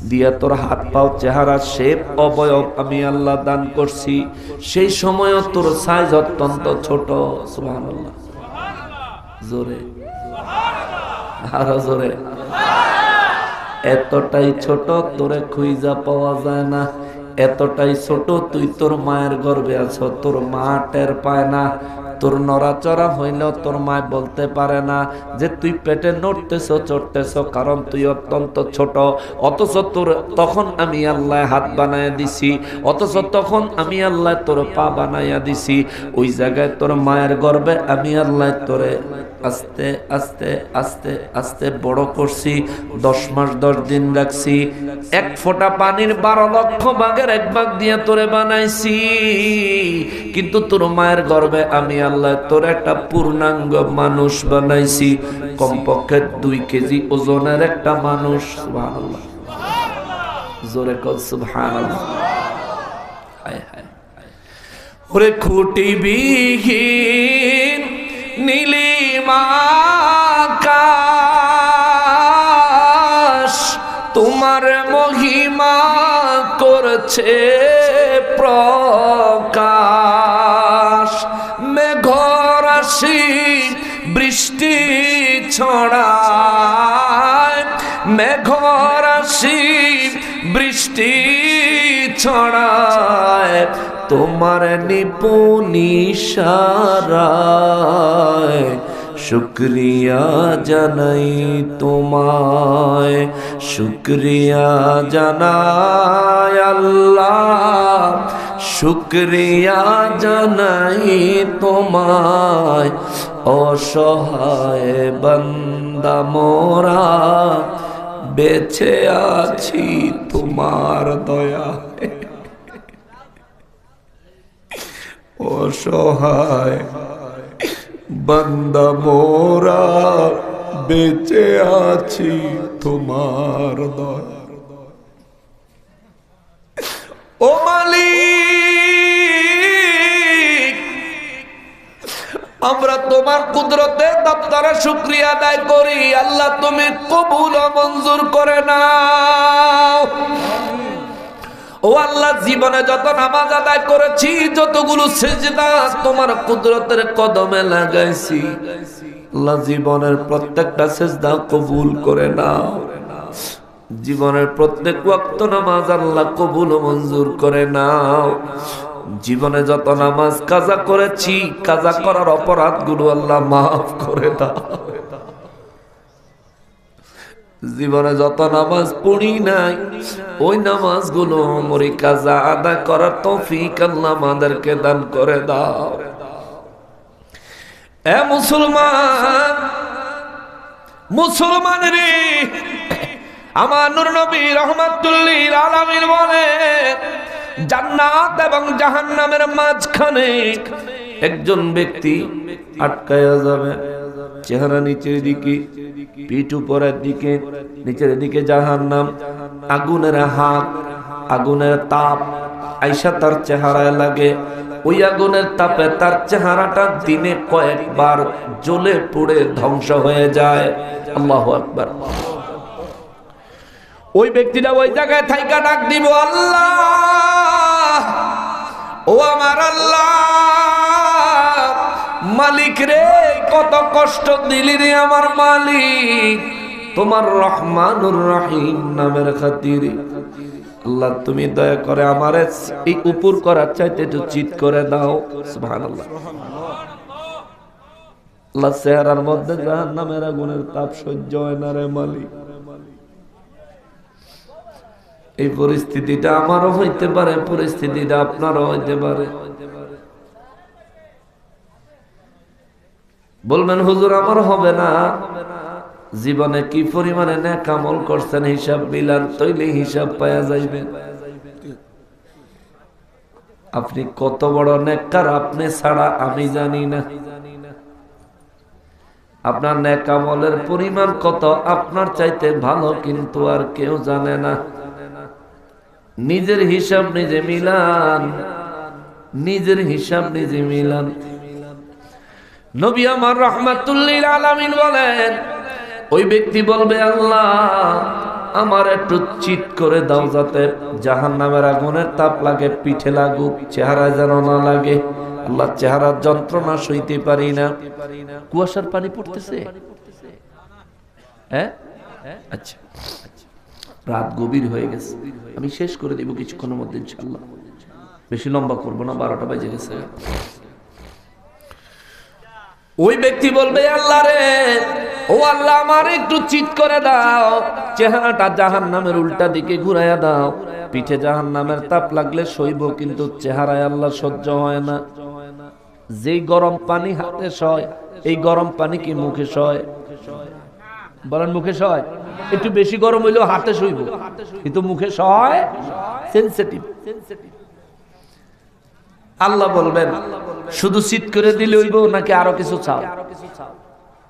দিয়া তোর হাত পাও চেহারা শেপ অবয়ব আমি আল্লাহ দান করছি। সেই সময়ও তোর সাইজ অত্যন্ত ছোট। সুবহানাল্লাহ, জোরে আরো জোরে। এতটাই ছোট তোরে খুঁজা পাওয়া যায় না, এতটাই ছোট তুই তোর মায়ের গর্ভে আছো, তোর মা টের পায় না। তোর নড়াচড়া হইলেও তোর মা বলতে পারে না যে তুই পেটে নড়তেছ চড়তেছ, কারণ তুই অত্যন্ত ছোট। অথচ তোর তখন আমি আল্লাহ হাত বানাইয়া দিছি, অথচ তখন আমি আল্লাহ তোর পা বানাইয়া দিছি। ওই জায়গায় তোর মায়ের গর্ভে আমি আল্লাহ তোরে আস্তে আস্তে আস্তে আস্তে বড় করছি। 10 মাস 10 দিন রাখছি। 1 ফোঁটা পানির 12 লক্ষ ভাগের 1 ভাগ দিয়ে তোরে বানাইছি। কিন্তু তোর মায়ের গর্ভে আমি আল্লাহ তোর একটা পূর্ণাঙ্গ মানুষ বানাইছি, কমপক্ষে 2 কেজি ওজনের একটা মানুষ। সুবহানাল্লাহ, জোরে কর সুবহানাল্লাহ। হায় হায়, ওরে খুঁটি বিহীন নীলিমা আকাশ তোমার মহিমা করছে প্রকাশ। মেঘরাশি বৃষ্টি ছড়ায়, মেঘরাশি বৃষ্টি ছড়ায়, তোমার নিপুণ ইশারায় শুকরিয়া জানাই তোমায়, শুকরিয়া জানাই আল্লাহ, শুকরিয়া জানাই তোমায়। অসহায় বান্দা মোরা বেঁচে আছি তোমার দয়ায়। অসহায় বান্দা মোরা বেঁচে আছি তোমার দয়ায়। ও মালিক, আমরা তোমার কুদরতের দপ্তরে শুকরিয়া আদায় করি। আল্লাহ তুমি কবুল ও মঞ্জুর করে নাও। ও আল্লাহ, জীবনে যত নামাজ আদায় করেছি, যতগুলো সিজদা তোমার কুদরতের কদমে লাগাইছি, আল্লাহ জীবনের প্রত্যেকটা সিজদা কবুল করে নাও। জীবনের প্রত্যেক ওয়াক্ত নামাজ আল্লাহ কবুল ও মঞ্জুর করে নাও। জীবনে যত নামাজ কাজা করেছি, কাজা করার অপরাধগুলো আল্লাহ মাফ করে দাও। জীবনে যত নামাজ পড়ি নাই, ওই নামাজগুলো মরি কাজা আদায় করার তৌফিক আল্লাহ আমাদেরকে দান করে দাও। এ মুসলমান, মুসলমান রে, আমার নূর নবী রাহমাতুল লিল আলামিন বলে, জান্নাত এবং জাহান্নামের মাঝখানে একজন ব্যক্তি আটকায়া যাবে। চেহারা নিচের দিকে, পিঠ উপরের দিকে, নিচের দিকে জাহান্নাম। আগুনের হাত, আগুনের তাপ আইসা তার চেহারায় লাগে। ওই আগুনের তাপে তার চেহারাটা দিনে কয়েকবার জ্বলে পুড়ে ধ্বংস হয়ে যায়। আল্লাহু আকবার। ওই ব্যক্তিটা ওই জায়গায় থাইকা ডাক দিব, আল্লাহ, ও আমার আল্লাহ, মালিক রে, কত কষ্ট দিলি রে আমার মালিক, তোমার রহমানুর রহিম নামের খাতিরে। আল্লাহ তুমি দয়া করে আমারে এই উপর করার চাইতে একটু চিৎ করে দাও। সুবহানাল্লাহ। আল্লাহ চেহারার মধ্যে জাহান্নামের আগুনের তাপ সহ্য হয় না রে মালিক। এই পরিস্থিতিটা আমারও হইতে পারে, পরিস্থিতিটা আপনারও হইতে পারে। বলবেন হুজুর আমার হবে না। জীবনে কি পরিমাণে নেক আমল করছেন হিসাব মিলান, তৈলে হিসাব পাওয়া যাইবে। আপনি কত বড় নেককার আপনি ছাড়া আমি জানি না। আপনার নেক আমলের পরিমাণ কত আপনার চাইতে ভালো কিন্তু আর কেউ জানে না। নিজের হিসাব নিজে মিলান, নিজের হিসাব নিজে মিলান। নবী আমার রাহমাতুল লিল আলামিন বলেন, ওই ব্যক্তি বলবে, আল্লাহ আমার একটু চিৎ করে দাও যাতে জাহান্নামের আগুনের তাপ লাগে, পিঠে লাগুক, চেহারায় যেন না লাগে। আল্লাহ চেহারার যন্ত্রণা সইতে পারি না। কুয়াশার পানি পড়তেছে, হ্যাঁ আচ্ছা, রাত গভীর হয়ে গেছে, আমি শেষ করে দিব কিছুক্ষণের মধ্যে ইনশাআল্লাহ, বেশি লম্বা করবো না, 12টা বেজে গেছে। ওই ব্যক্তি বলবে, আল্লাহ রে, ও আল্লাহ আমার একটু চিৎ করে দাও, চেহারাটা জাহান্নামের উল্টা দিকে ঘুরাইয়া দাও। পিঠে জাহান্নামের তাপ লাগলে সইব, কিন্তু চেহারায় আল্লাহ সহ্য হয় না। যেই গরম পানি হাতে সয়, এই গরম পানি কি মুখে সয়? বলেন মুখে সয়? একটু বেশি গরম হইলেও হাতে সইব, কিন্তু মুখে সয়। সেনসিটিভ। আল্লাহ বলবেন, শুধু চিৎ করে দিলে হইব নাকি আরো কিছু চাও?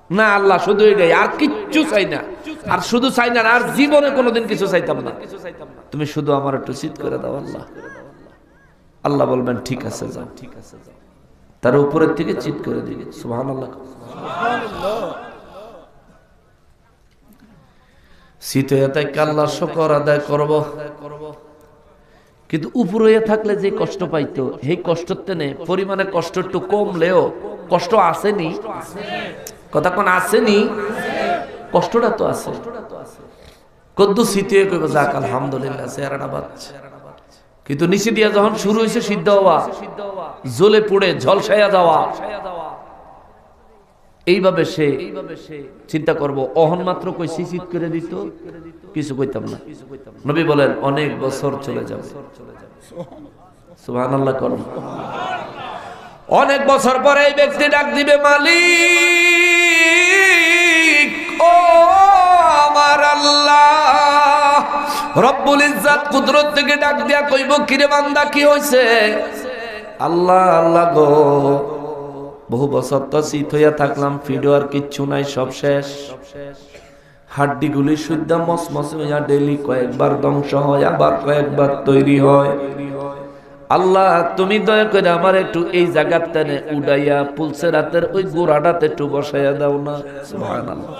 না আল্লাহ শুধু এটাই, আর কিচ্ছু চাই না। আর শুধু চাই না, আর জীবনে কোনোদিন কিছু চাইতাম না, তুমি শুধু আমার একটু চিৎ করে দাও আল্লাহ। আল্লাহ বলবেন, ঠিক আছে যাও। তার উপরের থেকে চিৎ করে দিবে। সুবহানাল্লাহ। শীত হয়ে থাকে আল্লাহর শুকর আদায় করব, কিন্তু উপরে থাকলে যে কষ্ট পাইতো, এই কষ্টের তেনে পরিমাণে কষ্ট একটু কমলেও কষ্ট আসেনি। কথা কোন আসেনি? কষ্টটা তো আছে। কদ্দু শীত হয়ে কইব, যাক আলহামদুলিল্লাহ চেহারাটা বাচ্চা। কিন্তু নিচে দিয়া যখন শুরু হয়েছে সিদ্ধ হওয়া, জ্বলে পুড়ে ঝলসাইয়া যাওয়া, এইভাবে সে চিন্তা করব, অহন মাত্র কই সিসিত করে দিত, কিছু কইতাম না। নবী বলেন অনেক বছর চলে যাবে। সুবহানাল্লাহ করুন। অনেক বছর পরে এই ব্যক্তি ডাক দিবে, মালিক ও আমার আল্লাহ। রব্বুল ইজ্জত কুদরত থেকে ডাক দিয়া কইব, কিরে বান্দা কি হইছে? আল্লাহ আল্লাহ গো, বহু বছর তো শীত হইয়া থাকলাম, ফিডো আর কিচ্ছু নাই, সব শেষ। হাড্ডি গুলি শুদ্ধা মসমস হইয়া ডেলি কয়েকবার ধ্বংস হয়, আবার কয়েকবার তৈরি হয়। আল্লাহ তুমি দয়া করে আমার একটু এই জায়গাটা উড়াইয়া পুলসেরাতের ওই গোড়াটাতে একটু বসাইয়া দাও না। সুবহানাল্লাহ।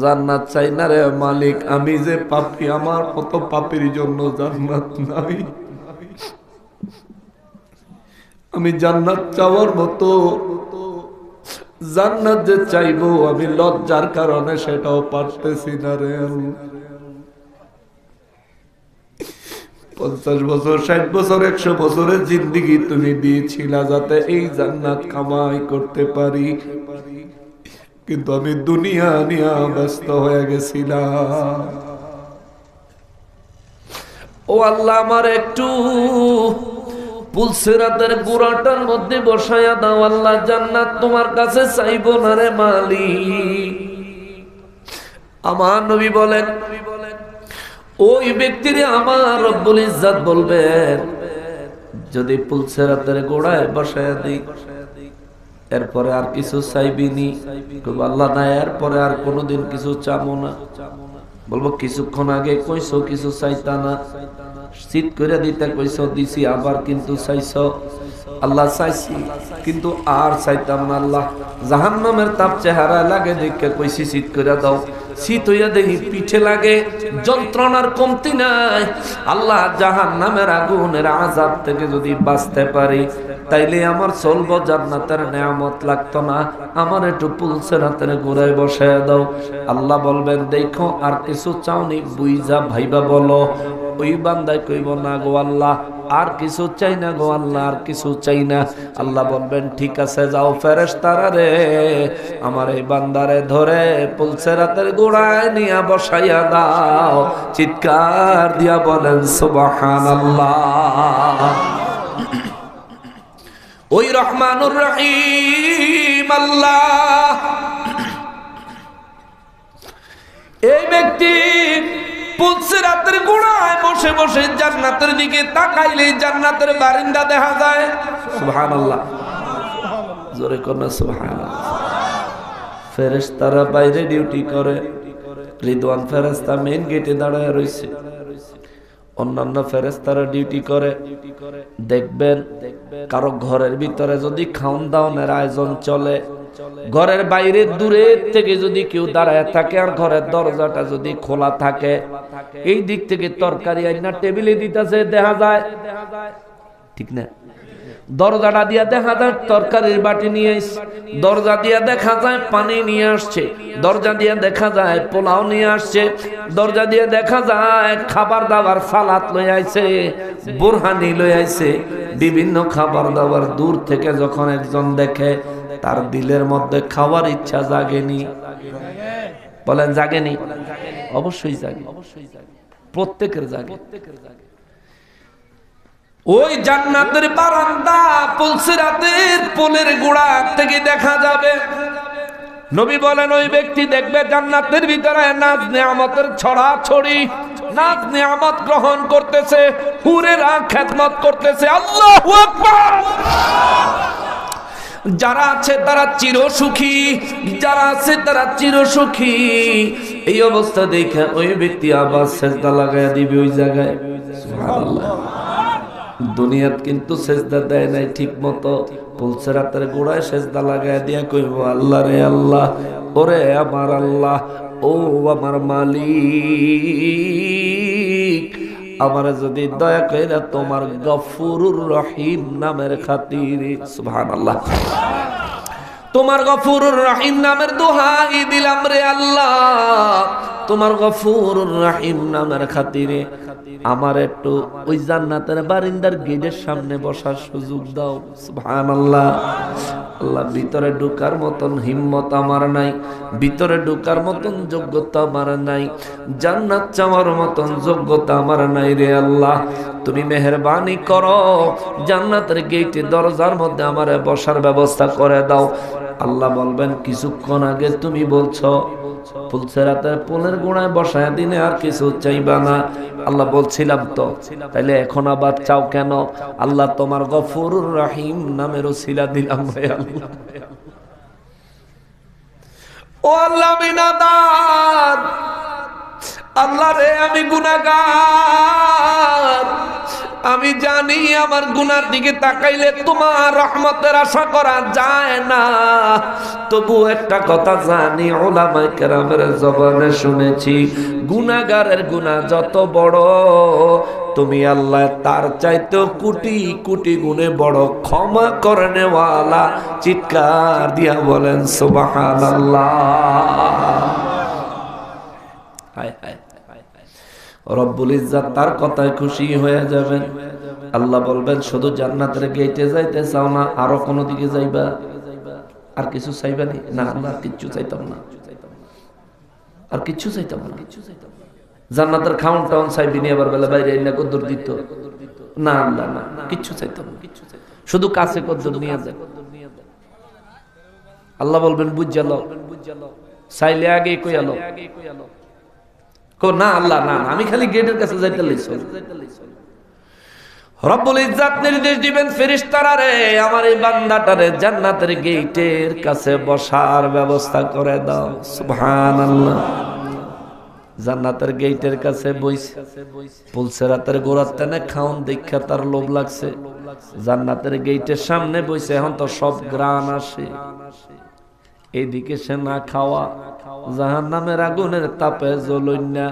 জান্নাত চাই না রে মালিক, আমি যে পাপী, আমার কত পাপের জন্য জান্নাত নাই। আমি জান্নাত চাওয়ার মতো জান্নাত যে চাইবো আমি লজ্জার কারণে সেটাও পারতেছি না রে। 50 বছর 60 বছর 100 বছরের জিন্দেগি তুমি দিয়েছিলা যাতে এই জান্নাত কামাই করতে পারি, কিন্তু আমি দুনিয়া নিয়ে ব্যস্ত হয়ে গেছিলাম। ও আল্লাহ আমার একটু পুলসিরাতের গোড়াটার মধ্যে বসায়া দাও। আল্লাহ জান্নাত তোমার কাছে চাইবো না রে মালিক। আমার নবী বলেন ওই ব্যক্তিরে আমার রব্বুল ইজ্জত বলবেন, যদি পুলসিরাতের গোড়ায় বসায়া দিই এরপরে আর কিছু চাইবিনি? আল্লাহ না, এরপরে আর কোনোদিন কিছু চাবো না। বলবো কিছুক্ষণ আগে কইছো কিছু চাইতা না, শীত করে দিতে কইছো দিছি, আবার কিন্তু চাইছো। আল্লাহ চাইছি কিন্তু আর চাইতাম না। আল্লাহ জাহান্নামের তাপ চেহারা লাগে দেখে কইছি শীত করে দাও, শীত হইয়া দেখি পিঠে লাগে, যন্ত্রণার কমতি নাই। আল্লাহ জাহান্নামের আগুনের আযাব থেকে যদি বাঁচতে পারি তাইলে আমার চলবো, জান্নাতের নেয়ামত লাগতো না। আমার একটু পুলসিরাতের গোড়ায় বসায় দাও। আল্লাহ বলবেন দেখো আর কিছু চাওনি, বুইজা ভাইবা বলো। ওই বান্দায় কইব না গো আল্লাহ আর কিছু চাই না গো আল্লাহ, আর কিছু চাই না। আল্লাহ বলবেন ঠিক আছে যাও ফেরেশতারা রে আমার এই বান্দারে ধরে পুলসিরাতের গোড়ায় নিয়া বসাইয়া দাও। চিৎকার দিয়া বলেন সুবহানাল্লাহ। ওই রহমানুর রহিম আল্লাহ এই ব্যক্তি পুলসিরাতের গোড়ায় বসে বসে জান্নাতের দিকে তাকাইলে জান্নাতের বারিন্দা দেখা যায়। সুবহানাল্লাহ, জোরে কোনা সুবহানাল্লাহ। ফেরেশতারা বাইরে ডিউটি করে, রিদওয়ান ফেরেশতা মেইন গেটে দাঁড়ায় রইছে, অন্যান্য ফেরেশতারা ডিউটি করে। দেখবেন কারো ঘরের ভিতরে যদি খাওন দাওনের আয়োজন চলে, ঘরের বাইরে দূরে থেকে যদি কেউ দাঁড়ায় থাকে আর ঘরের দরজাটা যদি খোলা থাকে, এই দিক থেকে তরকারি আইনা টেবিলে দিতেছে দেখা যায়, ঠিক না? দরজাটা দিয়া দেখা যায় তরকারির বাটি নিয়ে আসছে, দরজা দিয়া দেখা যায় পানি নিয়ে আসছে, দরজা দিয়া দেখা যায় পোলাও নিয়ে আসছে, দরজা দিয়ে দেখা যায় খাবার দাবার সালাত লই আইছে, বুরহানি লই আইছে, বিভিন্ন খাবার দাবার। দূর থেকে যখন একজন দেখে তার দিলের মধ্যে খাওয়ার ইচ্ছা জাগেনি? বলেন জাগেনি? অবশ্যই জাগে, প্রত্যেকের জাগে। ওই জান্নাতের বারান্দা পুলসিরাতের পোলের গোড়া থেকে দেখা যাবে। নবী বলেন ওই ব্যক্তি দেখবে জান্নাতের ভিতরে নাজ নিয়ামতের ছড়াছড়ি, নাজ নিয়ামত গ্রহণ করতেছে, হুরেরা খেদমত করতেছে। আল্লাহু আকবার। যারা আছে তারা চিরসুখী, যারা আছে তারা চিরসুখী। এই অবস্থা দেখে ওই ব্যক্তি আবার সেজদা লাগায়া দিবে ওই জায়গায়। সুবহানাল্লাহ। দুনিয়াত কিন্তু সেজদা দেয় নাই ঠিক মতো, পুলসিরাতের গোড়ায় সেজদা লাগায়া দিয়া কইব আল্লাহ রে আল্লাহ, ওরে আমার আল্লাহ, ও আমার মালিক, আমার যদি দয়া কইরা তোমার গফুরুর রহিম নামের খাতিরে, সুবহানাল্লাহ, তোমার গফুরুর রহিম নামের দোহাই দিলাম রে আল্লাহ, তোমার গফুরুর রহিম নামের খাতিরে আমার একটু ওই জান্নাতের বারিন্দার গেটের সামনে বসার সুযোগ দাও। সুবহানাল্লাহ। আল্লাহ, ভিতরে ঢোকার মতন হিম্মত আমার নাই, ভিতরে ঢোকার মতন যোগ্যতা আমার নাই, জান্নাত চাওয়ার মতন যোগ্যতা আমার নাই রে আল্লাহ। তুমি মেহেরবানি করো, জান্নাতের গেটে দরজার মধ্যে আমার বসার ব্যবস্থা করে দাও। আল্লাহ বলবেন, কিছুক্ষণ আগে তুমি বলছো ফুলসেরাতের পোলের গোড়ায় বসায় দিনে আর কিছু চাইবা না। আল্লাহ, বলছিলাম তো, তাইলে এখন আবার চাও কেন? আল্লাহ, তোমার গফুরুর রহিম নামের ওসিলা দিলাম ভাই আল্লাহ। ও আল্লাহ, আমি নাদান, আল্লাহ রে, আমি গুনাহগার। আমি জানি আমার গুনার দিকে তাকাইলে তোমার রহমতের আশা করা যায় না। তবু একটা কথা জানি, উলামায়ে কেরামের জবানে শুনেছি, গুনাহগারের গুনাহ যত বড়, তুমি আল্লাহ তার চাইতে কোটি কোটি গুণে বড় ক্ষমা করে নেওয়ালা। চিৎকার দিয়া বলেন সুবহানাল্লাহ। হায় হায়, রব্বুল ইজ্জাত তার কথায় খুশি হয়ে যাবেন। আল্লাহ বলবেন, শুধু জান্নাতের গেটে যাইতে চাও না, আরো কোন দিকে যাইবা? আর কিছু চাইবা না? আল্লাহ, কিচ্ছু চাইতাম না, আর কিচ্ছু চাইতাম না। জান্নাতের খাউন টাউন চাইবি নি, আবার বেলা বাইরে এনে কদ্দুর দিত না? আল্লাহ, না, কিচ্ছু চাইতাম না, শুধু কাছে কদ্দুর নিয়ে যায়। আল্লাহ বলবেন, বুঝালো, চাইলে আগে কই আলো না। আল্লাহ, না, আমি খালি গেটের কাছে যাইতে লাইছি। রব্বুল ইজ্জাত নির্দেশ দিবেন, ফেরেশতারা রে, আমার এই বান্দাটারে জান্নাতের গেটের কাছে বসার ব্যবস্থা করে দাও। সুবহানাল্লাহ। জান্নাতের গেটের কাছে বইছে, পুলসেরাতের গোড়ার টানে খাউন দেখা তার লোভ লাগছে, জান্নাতের গেটের সামনে বইছে। এখন তো সব গ্রান আসে, এইদিকে সে না খাওয়া, জাহান্নামের আগুনের তাপে জ্বলন্যা,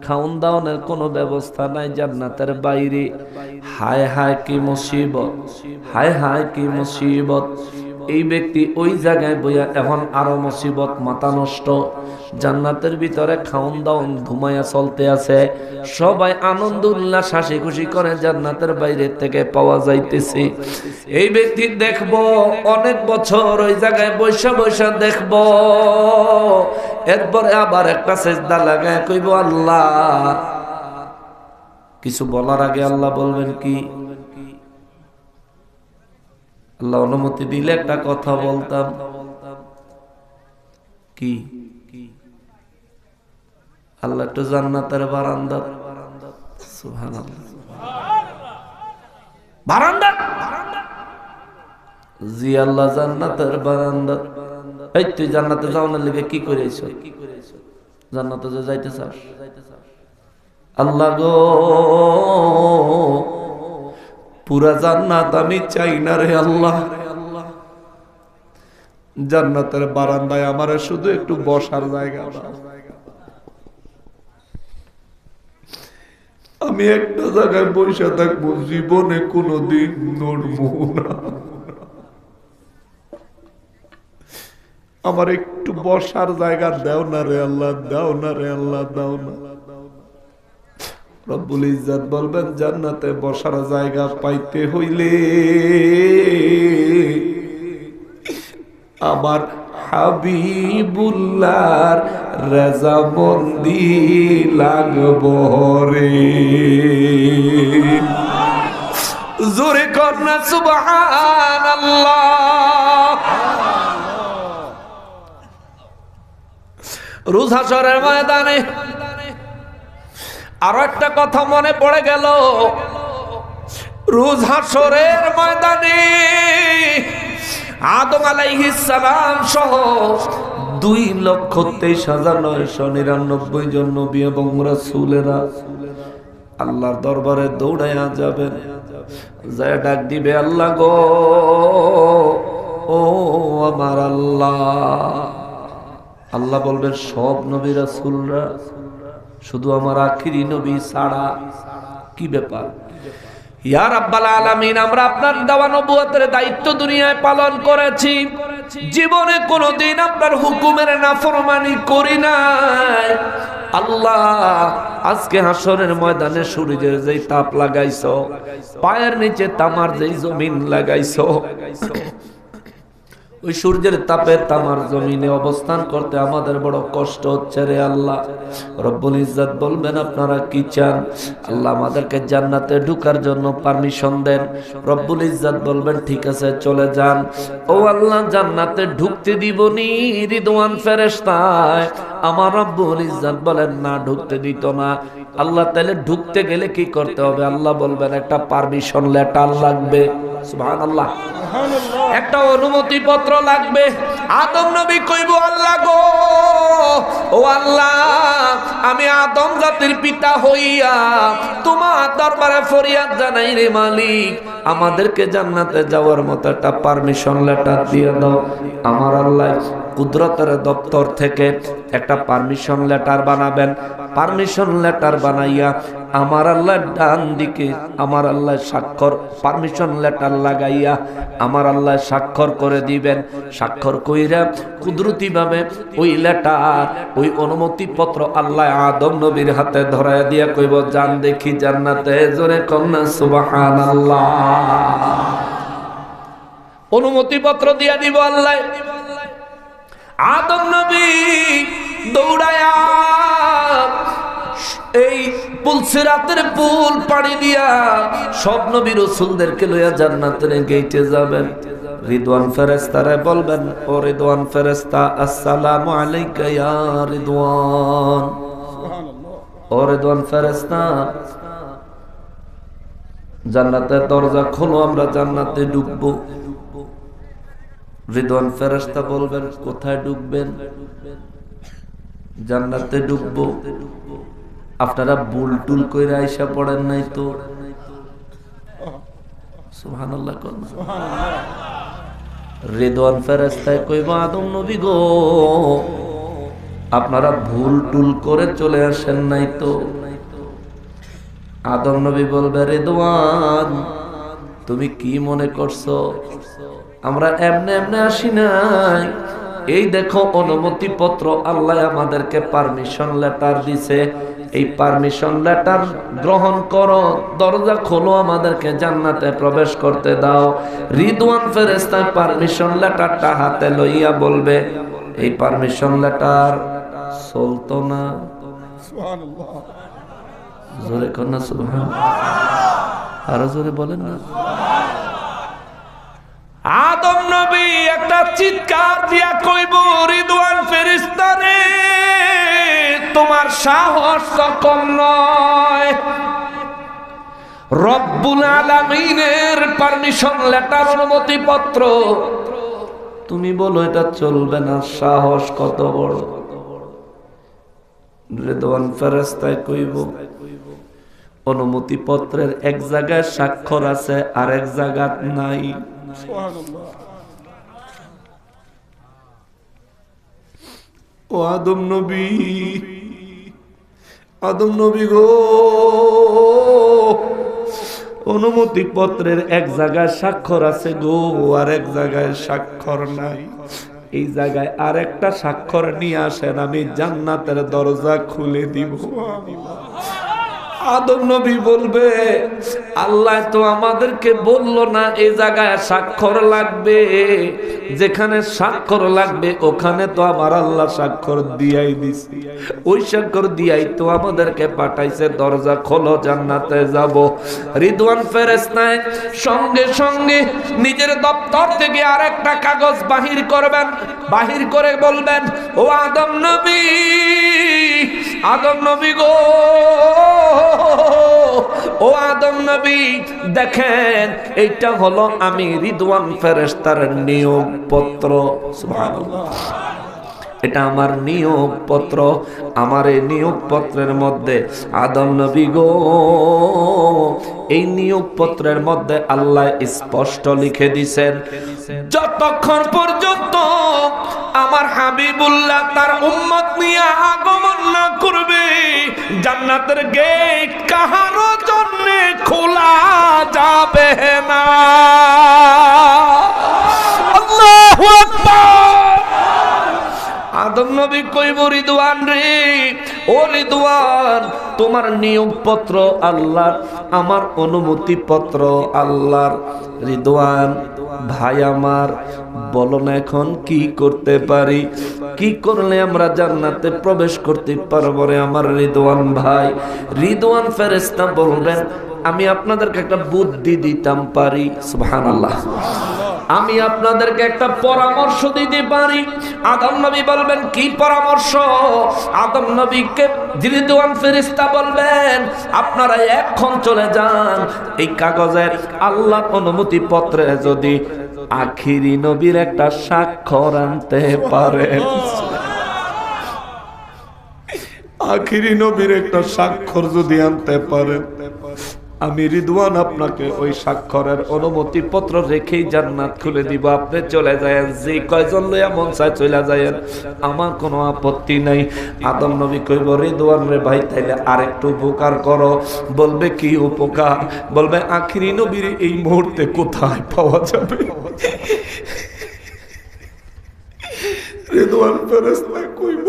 খাউন দাওনের কোনো ব্যবস্থা নাই জান্নাতের বাইরে। হায় হায় কি মুসিবত, হায় হায় কি মুসিবত। এই ব্যক্তি ওই জায়গায় বইয়া এখন আরো মুসিবত, মাথা নষ্ট। জান্নাতের ভিতরে খাউন দাওন ঘুমায়া চলতে আছে, সবাই আনন্দ উল্লাস হাসি খুশি করে জান্নাতের বাইরে থেকে পাওয়া যাইতেছে। এই ব্যক্তি দেখবো অনেক বছর ওই জায়গায় বৈশা বৈশা দেখবো, এরপরে আবার একটা সেজদা লাগায় কইব আল্লাহ। কিছু বলার আগে আল্লাহ বলবেন কি? আল্লাহ অনুমতি দিলে একটা কথা বলতাম। কি? আল্লাহ একটু জান্নাতের বারান্দা, সুবহানাল্লাহ, বারান্দা, জি আল্লাহ জান্নাতের বারান্দা। এই তুই জান্নাতে যাওয়ার লিগে কি করেছ? জান্নাতে যে যাইতে চাস? আল্লাহ গো, পুরা জান্নাত আমি চাই না রে আল্লাহ, জান্নাতের বারান্দায় আমার শুধু একটু বসার জায়গা দাও। আমি একটা জায়গায় বসে থাকবো, জীবনে কোনোদিন নড়বো না। আমার একটু বসার জায়গা দাও না রে আল্লাহ, দাও না রে আল্লাহ, দাও না। রব্বুল ইজ্জাত বলবেন, জান্নাতে বসার জায়গা পাইতে হইলে আমার হাবিবুল্লাহর রাজামন্দি লাগবো রে। জোরে কর না সুবহানাল্লাহ। রোজ হাশরের ময়দানে আরো একটা কথা মনে পড়ে গেল। রোজ হাশরের ময়দানে আদম আলাইহিস সালাম সহ 2,23,999 জন নবী এবং রাসূলেরা আল্লাহর দরবারে দৌড়াইয়া যাবেন, যায় ডাক দিবে, আল্লাহ গো, ও আমার আল্লাহ। আল্লাহ বলবেন, সব নবী রাসূলরা, শুধু আমার আখিরি নবী ছাড়া। কি ব্যাপার? ইয়া রাব্বাল আলামিন, আমরা আপনার দেওয়া নবুয়তের দায়িত্ব দুনিয়ায় পালন করেছি, জীবনে কোনোদিন আপনার হুকুমের নাফরমানি করি নাই। আল্লাহ আজকে হাসরের ময়দানে সূর্যের যেই তাপ লাগাইছো, পায়ের নিচে তামার যেই জমিন লাগাইছো, ওই সূর্যের তাপে তামার জমিনে অবস্থান করতে আমাদের বড় কষ্ট হচ্ছে রে আল্লাহ। রব্বুল ইজ্জত বলবেন আপনারা কি চান? আল্লাহ আমাদেরকে জান্নাতে ঢোকার জন্য পারমিশন দেন। রব্বুল ইজ্জত বলবেন ঠিক আছে চলে যান। ও আল্লাহ জান্নাতে ঢুকতে দিবনি রিদওয়ান ফেরেশতায়। আমার রব্বুল ইজ্জত বলেন না, ঢুকতে দিত না। আল্লাহ তাহলে ঢুকতে গেলে কি করতে হবে? আল্লাহ বলবেন একটা পারমিশন লেটার লাগবে। সুবহানাল্লাহ, একটা অনুমতি পত্র লাগবে। আদম নবী কইব আল্লাহ গো, ও আল্লাহ আমি আদম জাতির পিতা হইয়া তোমার দরবারে ফরিয়াদ জানাই রে মালিক, আমাদেরকে জান্নাতে যাওয়ার মতো একটা পারমিশন লেটার দিয়ে দাও। আমার আল্লাহ কুদরতের দপ্তর থেকে একটা পারমিশন লেটার বানাবেন। পারমিশন লেটার বানাইয়া আমার আল্লাহ ডান দিকে আমার আল্লাহ স্বাক্ষর, পারমিশন লেটার লাগাইয়া আমার আল্লাহ স্বাক্ষর করে দিবেন। স্বাক্ষর কইরা কুদরতি ভাবে ওই লেটার, ওই অনুমতি পত্র আল্লাহ আদম নবীর হাতে ধরায় দিয়া কইব জান দেখি জান্নাতে। জোরে কন্যা সুবহানাল্লাহ। অনুমতি পত্র দিয়া দিব আল্লাহ। আদম নবী দৌড়ায়া এই পুলসিরাতের পুল পাড়ি দিয়া সব নবী রাসূলদেরকে লইয়া জান্নাতের গেটে যাবেন। রিদওয়ান ফেরেশতারা বলবেন ও রিদওয়ান ফেরেশতা আসসালামু আলাইকা ইয়া রিদওয়ান। ও রিদওয়ান ফেরেশতা জান্নাতের দরজা খোলো, আমরা জান্নাতে ঢুকবো। রিদওয়ান ফেরেশতা বলবেন কোথায় ঢুকবেন? জান্নাতে ঢুকবো। আপনারা বুল টুল কইরা আইসা পড়েন নাই তো? সুবহানাল্লাহ কোন রিদওয়ান ফেরেশতায় কইবা আদম নবী গো আপনারা ভুল টুল করে চলে আসেন নাই তো? আদম নবী বলবে রিদওয়ান তুমি কি মনে করছো আমরা এমনে এমনে আসি নাই? এই দেখো অনুমতি পত্র আল্লাহ আমাদেরকে পারমিশন লেটার দিছে। এই পারমিশন লেটার গ্রহণ করো, দরজা খোলো, আমাদেরকে জান্নাতে প্রবেশ করতে দাও। রিদওয়ান ফেরেশতা পারমিশন লেটারটা হাতে লইয়া বলবে এই পারমিশন লেটার চলতো না। সুবহানাল্লাহ, জোরে কোন না সুবহানাল্লাহ, আরো জোরে বলেন না। আদম নবী একটা চিৎকার দিয়া কইব রিদওয়ান ফেরেশতা রে তোমার সাহস তো কম নয়। রব্বুল আলামিনের পারমিশন লেটার, অনুমতি পত্র তুমি বলো এটা চলবে না, সাহস কত বড়। রিদওয়ান ফেরেশতা কইব অনুমতি পত্রের এক জায়গায় স্বাক্ষর আছে আর এক জায়গায় নাই। ও আদম নবী, আদম নবী গো অনুমতি পত্রের এক জায়গায় স্বাক্ষর আছে গো আর এক জায়গায় স্বাক্ষর নাই। এই জায়গায় আর একটা স্বাক্ষর নিয়ে আসেন, আমি জান্নাতের দরজা খুলে দিব। আদম নবী বলবে আল্লাহ তো আমাদেরকে বললো না এই জায়গায় স্বাক্ষর লাগবে, যেখানে স্বাক্ষর লাগবে ওখানে তো আমার আল্লাহ স্বাক্ষর দিয়াই দিছে, ওই স্বাক্ষর দিয়াই তো আমাদেরকে পাঠাইছে, দরজা খোলো জান্নাতে যাব। রিদওয়ান ফেরেশতা সঙ্গে সঙ্গে নিজের দপ্তর থেকে আরেকটা কাগজ বাহির করবেন, বাহির করে বলবেন ও আদম নবী, আদম নবী গো, ও আদম নবী দেখেন এইটা হলো আমি রিদওয়ান ফেরেশতার নিয়োগ পত্র। সুবহানাল্লাহ, এটা আমার নিয়োগ পত্র। আমার এই নিয়োগ পত্রের মধ্যে আদম নবী গো এই নিয়োগ পত্রের মধ্যে আল্লাহ স্পষ্ট লিখে দিয়েছেন যতক্ষণ পর্যন্ত আমার হাবিবুল্লাহ তার উম্মত নিয়ে আগমন না করবে জান্নাতের গেট কাহারো জন্য খোলা যাবে না। আল্লাহু আকবার। আদম নবী কইব রিদওয়ান রে, ও ও রিদওয়ান, তোমার নিয়োগপত্র আল্লাহর, আমার অনুমতি পত্র আল্লাহর। রিদওয়ান ভাই আমার, বলো না এখন কি করতে পারি, কি করলে আমরা জান্নাতে প্রবেশ করতে পারবো রে আমার রিদওয়ান ভাই? রিদওয়ান ফেরেশতা বলবেন, আমি আপনাদেরকে একটা বুদ্ধি দিতাম পারি। সুবহানাল্লাহ। আমি আপনাদেরকে একটা পরামর্শ দিতে পারি। আদম নবী বলবেন, কি পরামর্শ? আদম নবীকে রিদওয়ান ফেরেশতা বলবেন, আপনারা এখন চলে যান, এই কাগজের আল্লাহর অনুমতি পত্রে যদি আখিরি নবীর একটা স্বাক্ষর আনতে পারেন, আখিরি নবীর একটা স্বাক্ষর যদি আনতে পারেন, আমি রিদওয়ান আপনাকে ওই স্বাক্ষরের অনুমতি পত্র রেখেই জান্নাত খুলে দিব। আপনি চলে যায়েন, যে কয়জন লইয়া মন চায় চলে যায়েন, আমার কোনো আপত্তি নাই। আদম নবী কইব, রিদওয়ান রে ভাই, তাইলে আরেকটু উপকার করো। বলবে, কি উপকার? বলবে, আখিরি নবীর এই মুহূর্তে কোথায় পাওয়া যাবে? রিদওয়ান ফেরেশতা কইব,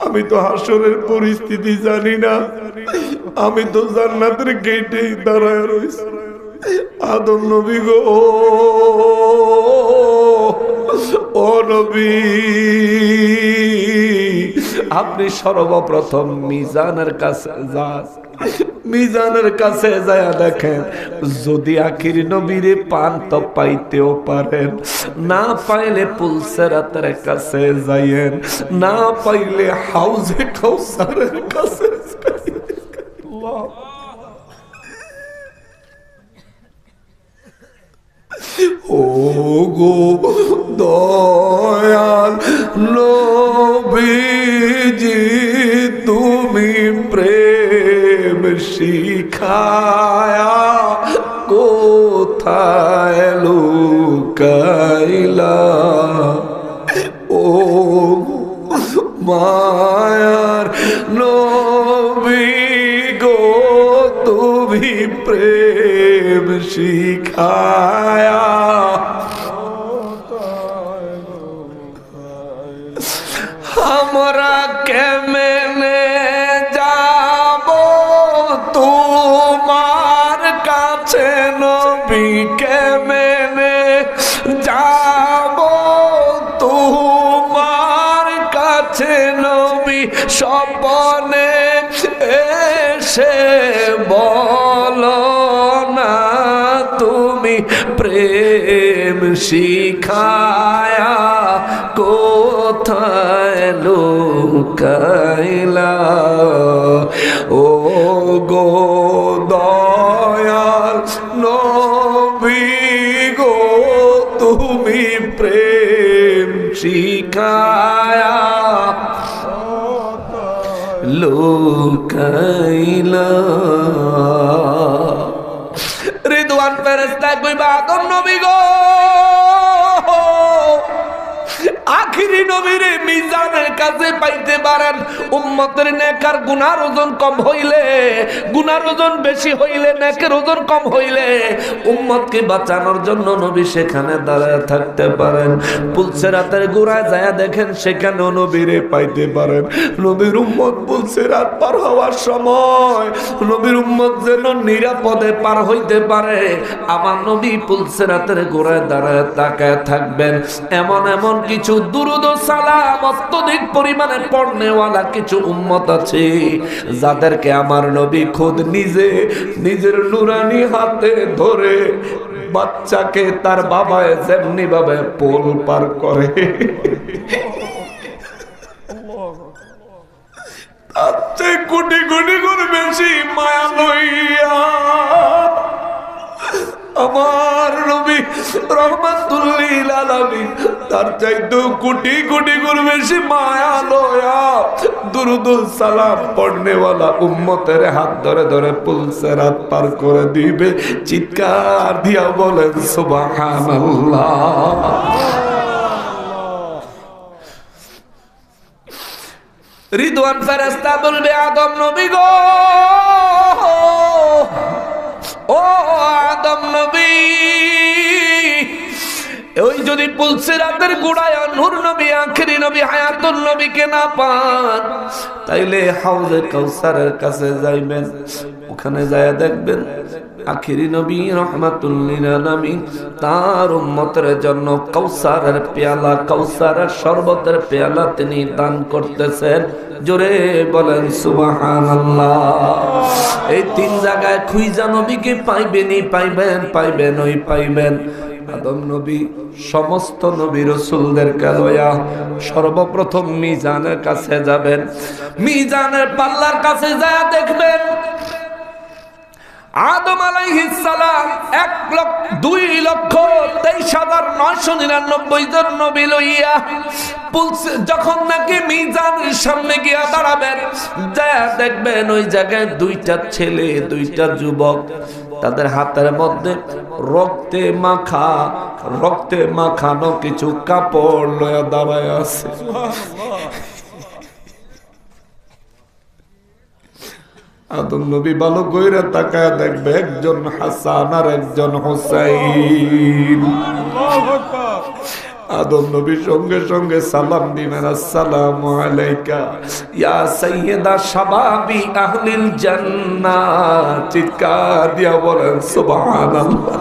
আমি তো হাসরের পরিস্থিতি জানি না, আমি তো জান্নাতের গেটেই দাঁড়ায় রইছি। আদম নবী গো, ও নবী, আপনি সর্বপ্রথম মিজানের কাছে যান, মিজানের কাছে যায় দেখেন, যদি আখিরি নবীরে পান তো পাইতেও পারেন, না পাইলে পুলসেরাতের কাছে যাইয়েন, না পাইলে হাউজে কাউসারের কাছে। ও গো দয়াল নবীজি, তুমি প্রেম শিখায়া কোথায় লুকাইলা? ও মায়ার নবী গো, তুমি প্রেম শিখায়া আমরা কেমনে যাব তোমার কাছে নবী, কেমনে যাব তোমার কাছে নবী? স্বপ্নে এসে বলো না তুমি প্রেম শিখায়া কোথায় লুকাইলা? ও গো দয়াল নবী গো, তুমি প্রেম শিখায়া লুকাইলা। রিদওয়ান ফেরেশতা কইবা, আদম নবী গো, আখিরি নবীরে মিজানের কাছে পাইতে পারেন। উম্মতের নেকার গুনার ওজন কম হইলে, গুনার ওজন বেশি হইলে, নেকের ওজন কম হইলে, উম্মতকে বাঁচানোর জন্য নবী সেখানে দাঁড়ায় থাকতে পারেন। পুলসেরাতের গোড়ায় যায় দেখেন, সেখানেও নবীরে পাইতে পারেন। নবীর উম্মত পুলসেরাত পার হওয়ার সময় নবীর উম্মত যেন নিরাপদে পার হইতে পারে, আমার নবী পুলসেরাতের গোড়ায় দাঁড়ায় তাকায় থাকবেন। এমন এমন কিছু দুরুদ ও সালাম অত্যধিক পরিমাণে পড়নেওয়ালা কিছু উম্মত আছে, যাদেরকে আমার নবী খুদ নিজে নিজের নুরানি হাতে ধরে বাচ্চাকে তার বাবায় যেমনি ভাবে পোল পার করে, তার চেয়ে কোটি কোটি গুণ বেশি মায়া লইয়া আমার নবী রহমাতুল লিল আলামিন তার চাইতে কোটি কোটি গুণ বেশি মায়া লয়া দুরুদ ও সালাম পড়নেওয়ালা উম্মতের হাত ধরে ধরে পুলসেরাত পার করে দিবে। চিৎকার দিয়া বলেন সুবহানাল্লাহ। রিদওয়ান ফেরেশতা বলবে, আদম নবী গো, ও আদম নবী, ওই যদি পুলসিরাতের গোড়ায় নূর নবী আখেরি নবী হায়াতুন নবীকে না পান, তাইলে হাউজে কাউসারের কাছে যাইবেন। ওখানে যায় দেখবেন আখেরি নবী রাহমাতুল লিল আলামিন তার উম্মতের জন্য কাউসারের পেয়ালা, কাউসারের শরবতের পেয়ালা তিনি দান করতেছেন। জোরে বলেন সুবহানাল্লাহ। এই তিন জায়গায় খুঁজা নবীকে পাইবেনই পাইবেন, পাইবেন ওই পাইবেন। আদম নবী সমস্ত নবী রাসূলদেরকে লয়া সর্বপ্রথম মিজানের কাছে যাবেন। মিজানের পাল্লার কাছে যায় দেখবেন আদম আলাইহিস সালাম 1,02,23,999 জন নবী লইয়া যখন নাকি মিজানের সামনে গিয়া দাঁড়াবেন, যা দেখবেন ওই জায়গায় দুইটা ছেলে, দুইটা যুবক, তাদের হাতের মধ্যে রক্তে মাখানো কিছু কাপড় লইয়া দাঁড়ায় আছে। আদম নবী ভালো কইরা তাকায় দেখবে একজন হাসান আর একজন হুসাইন। আদম নবী সঙ্গে সঙ্গে সালাম দিবেন, আসসালামু আলাইকা ইয়া সাইয়্যিদা শাবাবি আহলিল জান্নাহ। চিৎকার দিয়া বলেন সুবহানাল্লাহ।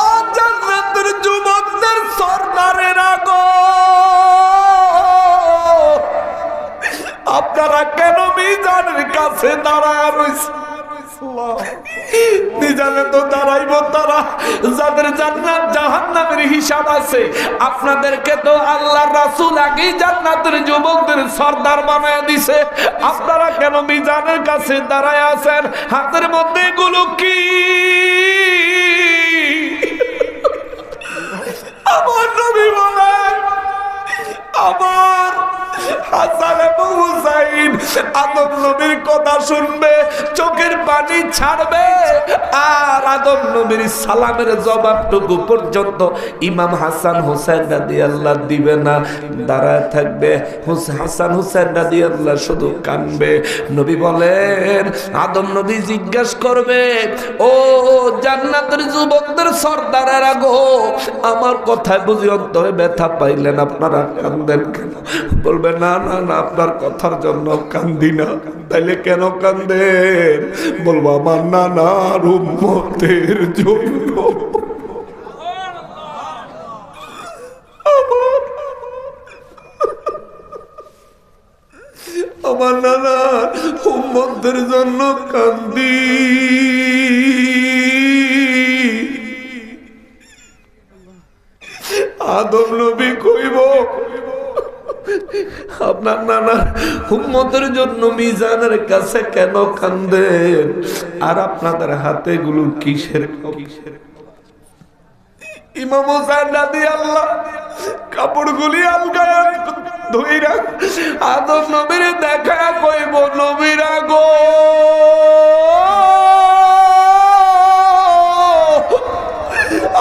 ও জান্নাতের যুবকদের সরদারের আগো, আপনারা কেন মিজানের কাছে দাঁড়ায় রয়েছে? মিজানে তো দাঁড়াইব তারা যাদের জান্নাত জাহান্নামের হিসাব আছে। আপনাদেরকে তো আল্লাহর রাসূল আগেই জান্নাতের যুবকদের সরদার বানায় দিছে। আপনারা কেন মিজানের কাছে দাঁড়ায় আছেন? হাতের মধ্যে এগুলো কি? আমার নবী বলেন, আমার হাসান এবং হুসাইন আদম নবীর কথা শুনবে, চোখের পানি ছাড়বে, আর আদম নবীর সালামের জবাবটুকু পর্যন্ত ইমাম হাসান হুসাইন রাদিয়াল্লাহু দিবে না, দাঁড়ায় থাকবে। হাসান হুসাইন রাদিয়াল্লাহু শুধু কানবে। নবী বলেন, আদম নবী জিজ্ঞাসা করবে, ও জান্নাতের যুবকদের সরদারেরা গো, আমার কথায় বুঝি অন্তরে ব্যথা পাইলেন, আপনারা কান্দেন কেন? বলবে, না না না, আপনার কথার জন্য কান্দি না। তাইলে কেন কান্দেন? বলবো, আমার নানার উম্মতের জন্য। আমার নানার উম্মতের জন্য কান্দি। আদম নবী কইব, আপনার নানার উম্মতের জন্য মিজানের কাছে কেন কান্দেন? আর আপনাদের হাতে গুলো কিসের? ইমাম হোসেন রাদিয়াল্লাহু কাপড়গুলি আলগায়া ধইরা আদম নবীর দেখা কইব, নবীরা গো,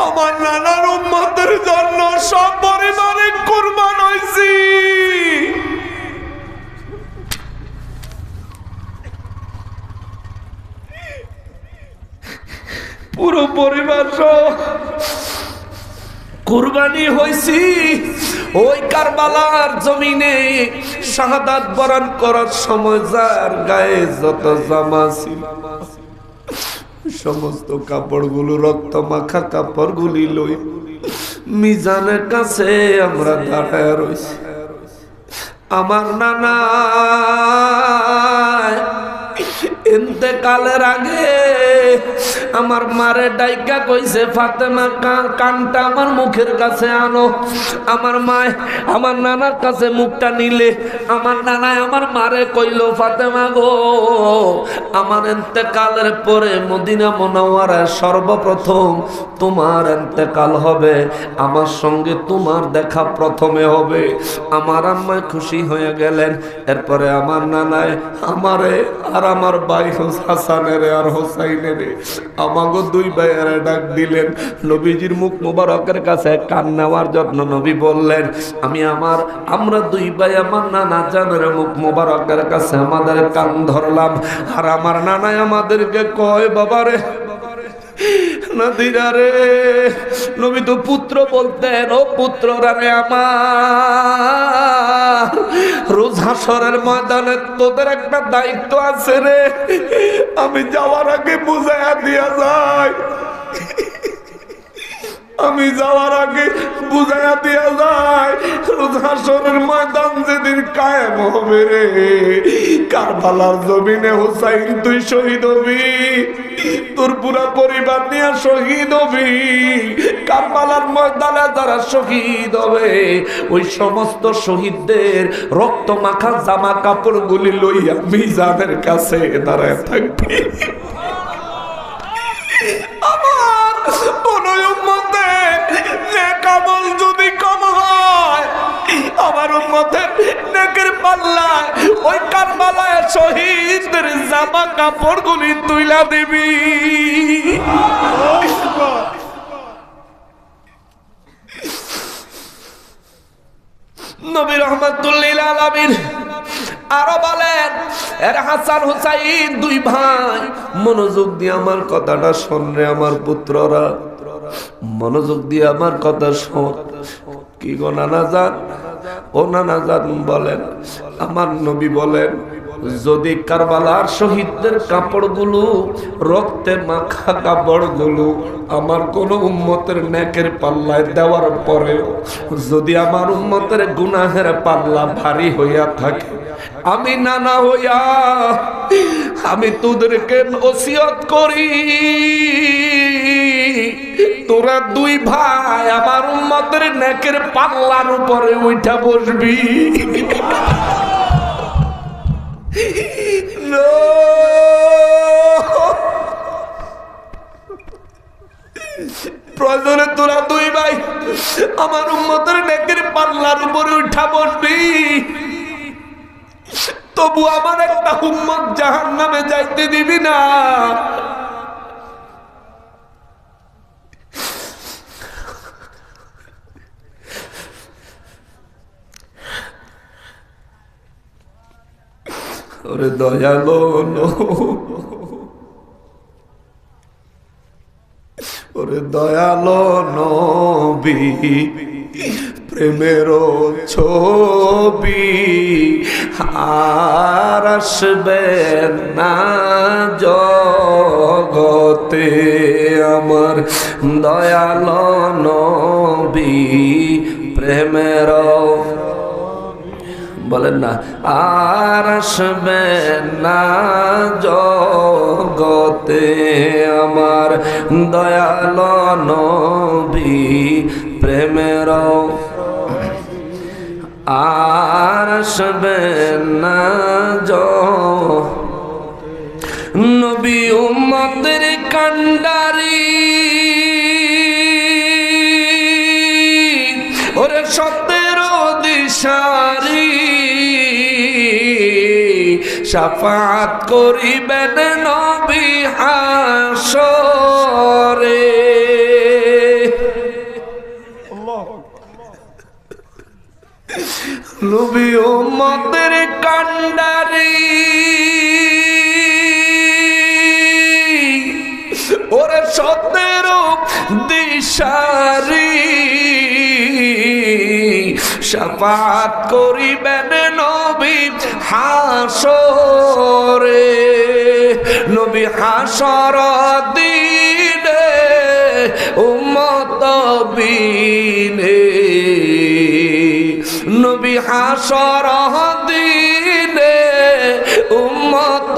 আমার নানার উম্মতের জন্য সব পরিবারে কুরবান হইছি। পুরো পরিবার কুরবানি হইছি। ওই কারবালার জমিনে শাহাদাত বরণ করার সময় যার গায়ে যত জামা ছিল সমস্ত কাপড়গুলো, রক্ত মাখা কাপড়গুলি লই মিজানের কাছে আমরা দাঁড়ায় রইছি। আমার নানা ইন্তেকালের আগে আমার মারে ডাইকা কইছে, ফাতেমা কানটা আমার মুখের কাছে আনো। আমার মায় আমার নানার কাছে মুখটা নিলে আমার নানায় আমার মারে কইল, ফাতেমা গো, আমার ইন্তেকালের পরে মদিনা মুনাওয়ারায় সর্বপ্রথম তোমার ইন্তেকাল হবে, আমার সঙ্গে তোমার দেখা প্রথমে হবে। আমার আম্মা খুশি হয়ে গেলেন। এরপরে আমার নানায় আমারে আর আমার ভাই হাসানের আর হোসাইনের আমাগো দুই ভাইয়ের ডাক দিলেন। নবীজির মুখ মুবারকের কাছে কান নেওয়ার জন্য নবী বললেন, আমরা দুই ভাই আমার নানা জানের মুখ মুবারকের কাছে আমাদের কান ধরলাম। আর আমার নানায় আমাদেরকে কয়, বাবারে নদীরা রে, নবী তো পুত্র বলতেন, ও পুত্ররা রে আমার, রোজ হাসরের ময়দানে তোদের একটা দায়িত্ব আছে রে, আমি যাওয়ার আগে বুঝাইয়া দিয়া যাই, আমি যাওয়ার আগে বুঝাইয়া দিয়া যায়, রোজ হাসরের ময়দান যেদিন কায়েম হবে রে, কারবালার জমিনে হুসাইন তুই শহীদ হবি, তোর পুরা পরিবার নিয়ে শহীদ হবি। কারবালার ময়দানে যারা শহীদ হবে, ওই সমস্ত শহীদদের রক্ত মাখা জামা কাপড় গুলি লইয়া মিজানের কাছে দাঁড়ায় থাকবি। আমার কোন উম্মতের নেক আমল যদি কম হয়, আমার উম্মতের নেকের পাল্লায় ওই কারবালায় শহীদদের জামা কাপড় গুলি তুইলা দিবি। নবী রহমাতুল্লিল আলামিন আরো বলেন, এর হাসান হুসাইন দুই ভাই, মনোযোগ দিয়ে আমার কথাটা শোন রে আমার পুত্ররা, মনোযোগ দিয়ে আমার কথা শোন। কি গো নানা জান, ও নানা জান বলেন, আমার নবী বলেন, যদি কারবালার শহীদদের কাপড়গুলো, রক্তে মাখা কাপড়গুলো আমার কোন উম্মতের নেকের পাল্লায় দেওয়ার পরেও যদি আমার উম্মতের গুনাহের পাল্লা ভারী হইয়া থাকে, আমি নানা হইয়া আমি তোদেরকে ওসিয়ত করি, তোরা দুই ভাই আমার উম্মতের নেকের পাল্লার উপরে উঠা বসবি। প্রয়োজনে তোরা দুই ভাই আমার উম্মতের নেকের পাল্লার উপরে উঠা বসবি, তবু আমার একটা উম্মত জাহান্নামে যাইতে দিবি না। ওরে দয়ালো, ওরে দয়ালো নবী, প্রেমের ছবি আর আসবে না জগতে, আমার দয়ালো নবী প্রেমের, বলেন না, আর আসবে না জগতে, আমার দয়াল নবী প্রেমের, আর আসবে না নবী উম্মতের কান্ডারি, ওরে সত্যের দিশারি, শাফাত করিবেন নবী হাসরে। নবী উম্মতের কান্ডারি, ওরে সত্যের দিশারি, শাফাত করিবেন নবী হাসরে। নবী হাসর দিনে উম্মত বিনে, নবী হাসর দিনে উম্মত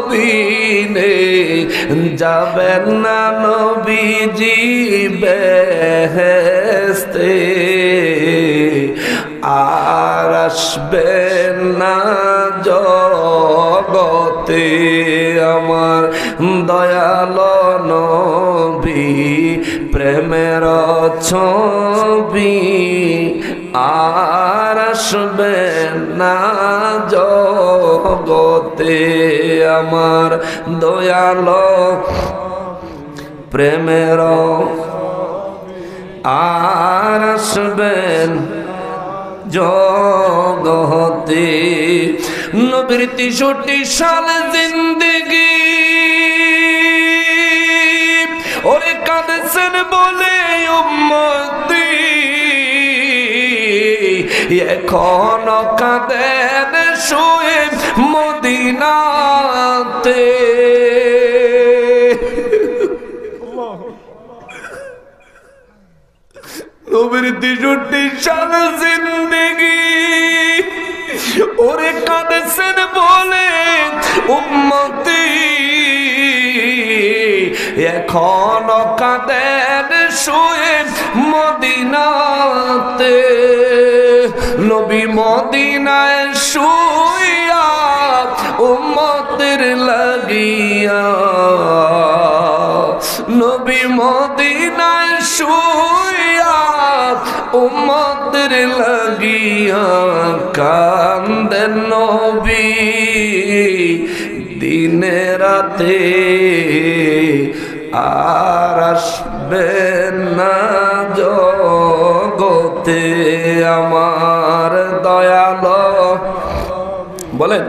বিনে, যাবেন না নবীজি বেহেশতে, আর আসবেন না জগতে, আমার দয়াল নবী প্রেমের ছবি আর আসবেন না জগতে, আমার দয়াল প্রেমের আর আসবেন জগতে। নবীর 63 সাল জিন্দেগি, ওরে কাঁদছেন বলে উম্মতি এখনো কাঁদেন শুয়ে মদিনাতে। নবীর 63 সাল জিন্দেগি ওরে কাঁদছেন বলে উম্মতি এখনো কাঁদেন শুয়ে মদিনাতে। নবী মদিনায় শুইয়া উম্মতের লাগিয়া, নবী মদিনায় শুইয়া উম্মতের লাগিয়া কান্দেন নবী দিনে রাতে আর আসবেন না জগতে আমার দয়ালো। বলেন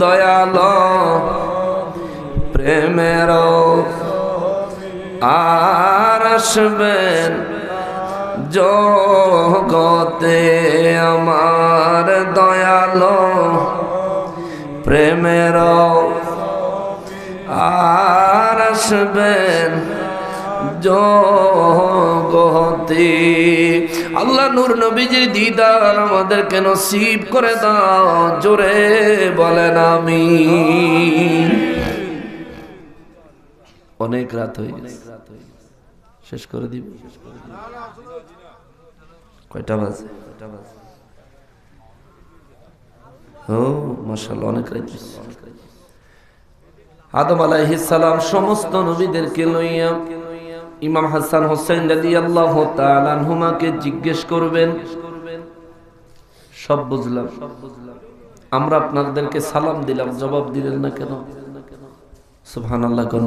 দয়ালো প্রেমের আর আসবেন জগতে আমার দয়ালো প্রেমের আর আসবেন জগতে। আল্লাহ নূর নবীজির দিদার আমাদেরকে নসিব করে দাও, জোরে বলেন আমিন। অনেক রাত হয়ে গেছে, শেষ করে দিব। কয়টা বাজে? ও মাশাআল্লাহ, অনেক রাত। আদম আলাইহিস সালাম সমস্ত নবীদেরকে লইয়া ইমাম হাসান হোসেন রাদিয়াল্লাহু তাআলা আনহুমাকে জিজ্ঞেস করবেন। সব বুঝলাম, আমরা আপনাদেরকে সালাম দিলাম, জবাব দিলেন না কেন? সুবহানাল্লাহ। কোন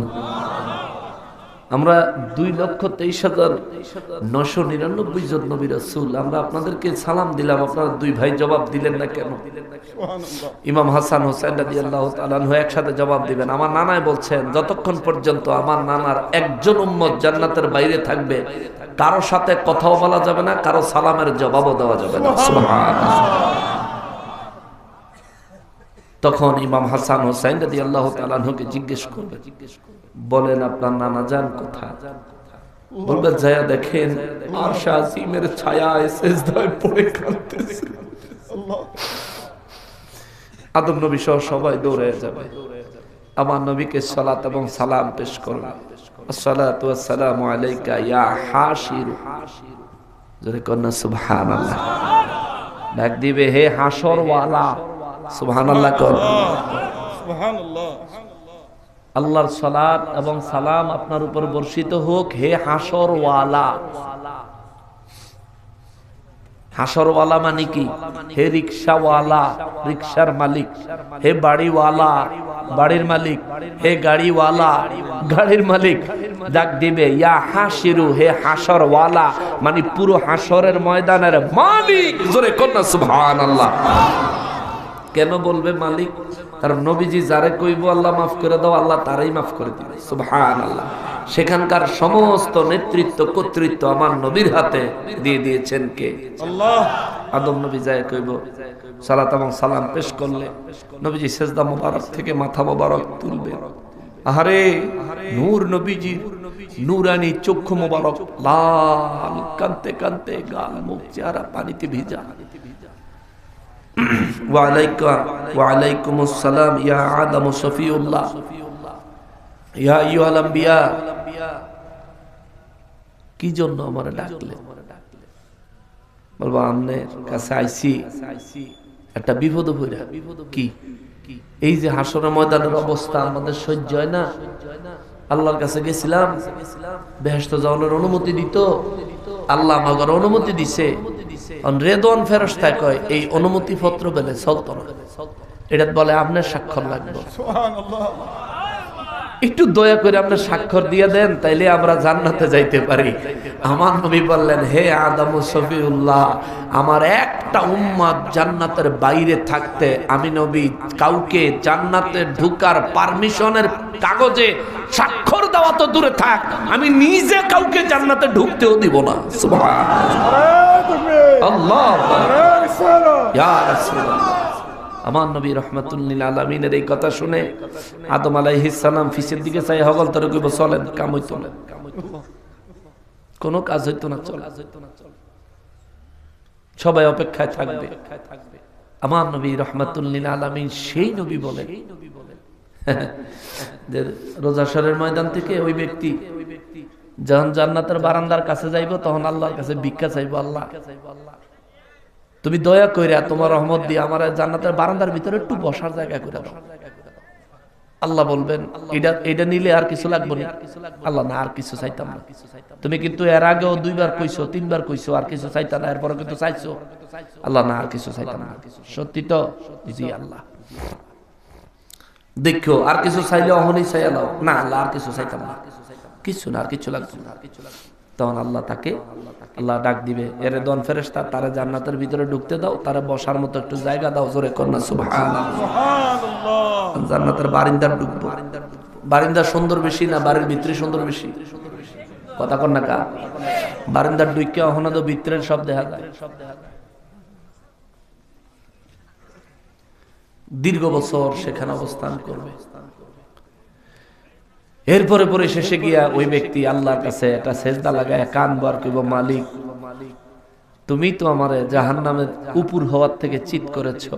আমরা 2,23,999 জন নবী রাসূল, আমরা আপনাদেরকে সালাম দিলাম, আপনারা দুই ভাই জবাব দিলেন না কেন? ইমাম হাসান হোসেন রাদিয়াল্লাহু তাআলা আনহু একসাথে জবাব দিবেন। আমার নানায় বলছেন, যতক্ষণ পর্যন্ত আমার নানার একজন উম্মত জান্নাতের বাইরে থাকবে, কারো সাথে কথাও বলা যাবে না, কারো সালামের জবাবও দেওয়া যাবে না। সুবহানাল্লাহ। তখন ইমাম হাসান হোসেন রাদিয়াল্লাহু তাআলা আনহুকে জিজ্ঞেস করবে, বলেন আপনার নানা যান কোথায়? বলবে যায়া দেখেন আরশ আজিমের ছায়ায় সিজদায় পড়ে কাঁদতেছে। আদম নবী সহ সবাই দৌড়ে যাবে, আমার নবীকে সালাত এবং সালাম পেশ করবে। আসসালাতু ওয়াসসালামু আলাইকা ইয়া হাশির। জোরে কন্না সুবহানাল্লাহ। ডাক দিবে, হে হাশর ওয়ালা। সুবহানাল্লাহ কর। সুবহানাল্লাহ। আল্লাহর সালাত এবং সালাম আপনার উপর বর্ষিত হোক, হে হাশর ওয়ালা। হাশরওয়ালা মানে কি? হে রিকশাওয়ালা, রিকশার মালিক। হে বাড়িওয়ালা, বাড়ির মালিক। হে গাড়িওয়ালা, গাড়ির মালিক। ডাক দিবে, ইয়া হাশিরু, হে হাশরওয়ালা, মানে পুরো হাশরের ময়দানের মালিক। জোরে কন্না সুবহানাল্লাহ। কেন বলবে মালিক? কারণ নবীজি যারে কইব আল্লাহ মাফ করে দাও, আল্লাহ তারাই মাফ করে দিবে। সুবহানাল্লাহ। সেখানকার সমস্ত নেতৃত্ব কর্তৃত্ব আমার নবীর হাতে দিয়ে দিয়েছেন কে? আল্লাহ। আদম নবী যায় কইব, সালাত এবং সালাম পেশ করলে নবীজি সেজদা মোবারক থেকে মাথা মোবারক তুলবে। আহারে নূর নবীজি নূরানি চক্ষু মোবারক লাল, কানতে কানতে গাল মুখ চেহারা পানিতে ভিজা। ওয়ালাইকুমুস সালাম ইয়া আদম শফিউল্লাহ ইয়া আইয়ুহাল আম্বিয়া। কি জন্য আমারে ডাকলে? বলবো আমনের কাছে আইছি একটা বিপদ হইরা। কি? এই যে হাসরের ময়দানের অবস্থা আমাদের সহ্য হয় না। আল্লাহর কাছে গেছিলাম, বেহেশতে যাওয়ার অনুমতি দিত, আল্লাহ আমাদের অনুমতি দিছে। রেদওয়ান ফেরেশতা কয় এই অনুমতি পত্র পেলে চলত না, এটা বলে আপনার স্বাক্ষর লাগবে। সুবহানাল্লাহ। একটু দয়া করে আপনার স্বাক্ষর দিয়ে দেন, তাইলে আমরা জান্নাতে যাইতে পারি। আমার নবী বললেন, হে আদম শফিউল্লাহ, আমার একটা উম্মত জান্নাতের বাইরে থাকতে আমি নবী কাউকে জান্নাতে ঢুকার পারমিশনের কাগজে স্বাক্ষর দেওয়া তো দূরে থাক, আমি নিজে কাউকে জান্নাতে ঢুকতেও দিব না। সুবহানাল্লাহ, ইয়া রাসূলুল্লাহ। আমার নবী রাহমাতুল লিল আলামিনের এই কথা শুনে আদম আলাইহিস সালাম ফিসের দিকে চাই হগল তরে কইব চলেন, কাম হইতো না, কোনো কাজ হইতো না, চল। সবাই অপেক্ষায় থাকবে। আমার নবী রাহমাতুল লিল আলামিন সেই নবী বলেন যে রোজাশরের ময়দান থেকে ওই ব্যক্তি যখন জান্নাতের বারান্দার কাছে যাইব তখন আল্লাহর কাছে ভিক্ষা চাইবো, আল্লাহ তুমি দয়া কইরা তোমার রহমত দিয়ে আমার জান্নাতের বারান্দার ভিতরে একটু বসার জায়গা করে দাও। আল্লাহ বলবেন এটা নিলে আর কিছু লাগবে না। আল্লাহ না, আর কিছু চাইতাম না। তুমি কিন্তু এর আগেও 2 বার কইছো, 3 বার কইছো আর কিছু চাইতা না, এরপরে কিন্তু চাইছো। আল্লাহ না, আর কিছু চাইতাম না। সত্যি তো? জি আল্লাহ। দেখো আর কিছু চাইলে অহনি চাই আল্লাহ না, আল্লাহ আর কিছু চাইতাম না, কিছু না, আর কিছু লাগবে না। তখন আল্লাহ তাকে আল্লাহ ডাক দিবে, এরে দন ফেরেশতা তারে জান্নাতের ভিতরে ঢুকতে দাও, তারে বসার মতো একটু জায়গা দাও। জোরে কর না সুবহানাল্লাহ। জান্নাতের বারিন্দার ঢুকবো। বারিন্দা সুন্দর বেশি না বাড়ির ভিতরে সুন্দর বেশি? কথা কর না কা? বারিন্দার ঢুকে ওখানে তো ভিতরের সব দেখা যায়। দীর্ঘ বছর সেখানে অবস্থান করবে। এরপরে পরে শেষে গিয়া ওই ব্যক্তি আল্লাহর কাছে একটা সেজদা লাগায় কানবো আর কইব, মালিক তুমি তো আমারে জাহান্নামের উপর হওয়ার থেকে চিৎ করেছো,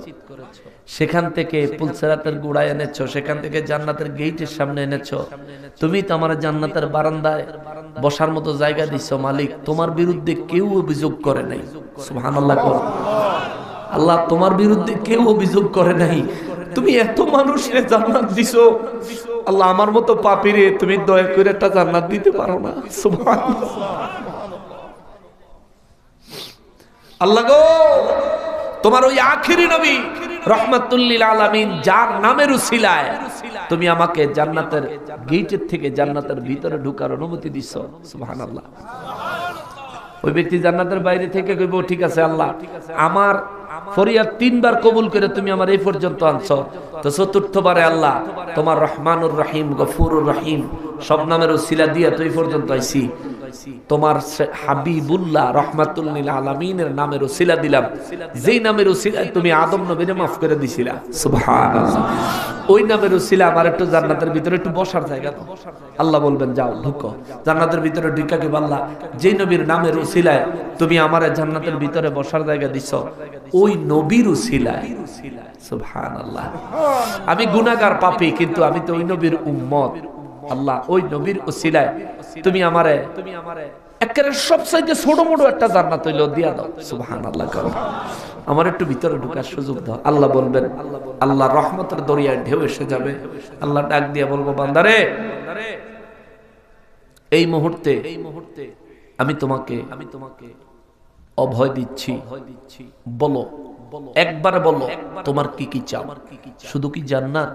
সেখান থেকে পুলসিরাতের গোড়ায় এনেছো, সেখান থেকে জান্নাতের গেটের সামনে এনেছো, তুমি তো আমার জান্নাতের বারান্দায় বসার মতো জায়গা দিছো। মালিক তোমার বিরুদ্ধে কেউ অভিযোগ করে নাই। সুবহানাল্লাহ। আল্লাহ তোমার বিরুদ্ধে কেউ অভিযোগ করে নাই, তুমি এত মানুষকে জান্নাত দিছো, আল্লাহ আমার মতো পাপীরে তুমি দয়া করে একটা জান্নাত দিতে পারো না? সুবহানাল্লাহ। আল্লাহ গো, তোমার ওই আখিরি নবী রাহমাতুল লিল আলামিন যার নামের উসিলায় তুমি আমাকে জান্নাতের গেটের থেকে জান্নাতের ভিতরে ঢোকার অনুমতি দিছো। সুবহানাল্লাহ। ওই ব্যক্তি জান্নাতের বাইরে থেকে কইব, ঠিক আছে আল্লাহ, আমার ফরিয়াদ 3 বার কবুল করে তুমি আমার এই পর্যন্ত আনছো, তো চতুর্থবারে আল্লাহ তোমার রহমানুর রহিম, গফুরুর রহিম সব নামের উসিলা দিয়া তো এই পর্যন্ত আইছি, তোমার হাবিবুল্লাহ রাহমাতুল লিল আলামিনের নামের উসিলা দিলাম, যেই নামের উসিলায় তুমি আদম নবীরে মাফ করে দিছিলা। সুবহানাল্লাহ। ওই নামের উসিলা আমার একটু জান্নাতের ভিতরে একটু বসার জায়গা দাও। আল্লাহ বলবেন যাও ঢুকো। জান্নাতের ভিতরে ঢুকা কি আল্লাহ যেই নবীর নামের উসিলায় তুমি আমারে জান্নাতের ভিতরে বসার জায়গা দিছো, ওই নবীর উসিলায়। সুবহানাল্লাহ। আমি গুনাহগার পাপী, কিন্তু আমি তো ওই নবীর উম্মত। আল্লাহ ওই নবীর উসিলায় তুমি আমারে একেবারে সবচাইতে ছোট মোটো একটা জান্নাত হইলো দিয়া দাও। সুবহানাল্লাহ। আমার একটু ভিতরে ঢোকার সুযোগ দাও। আল্লাহ বলবেন, আল্লাহ রহমতের দরিয়ায় ঢেউ এসে যাবে। আল্লাহ ডাক দিয়া বলবো, বান্দারে এই মুহূর্তে আমি তোমাকে অভয় দিচ্ছি, বলো একবার বলো তোমার কি কি চাও? শুধু কি জান্নাত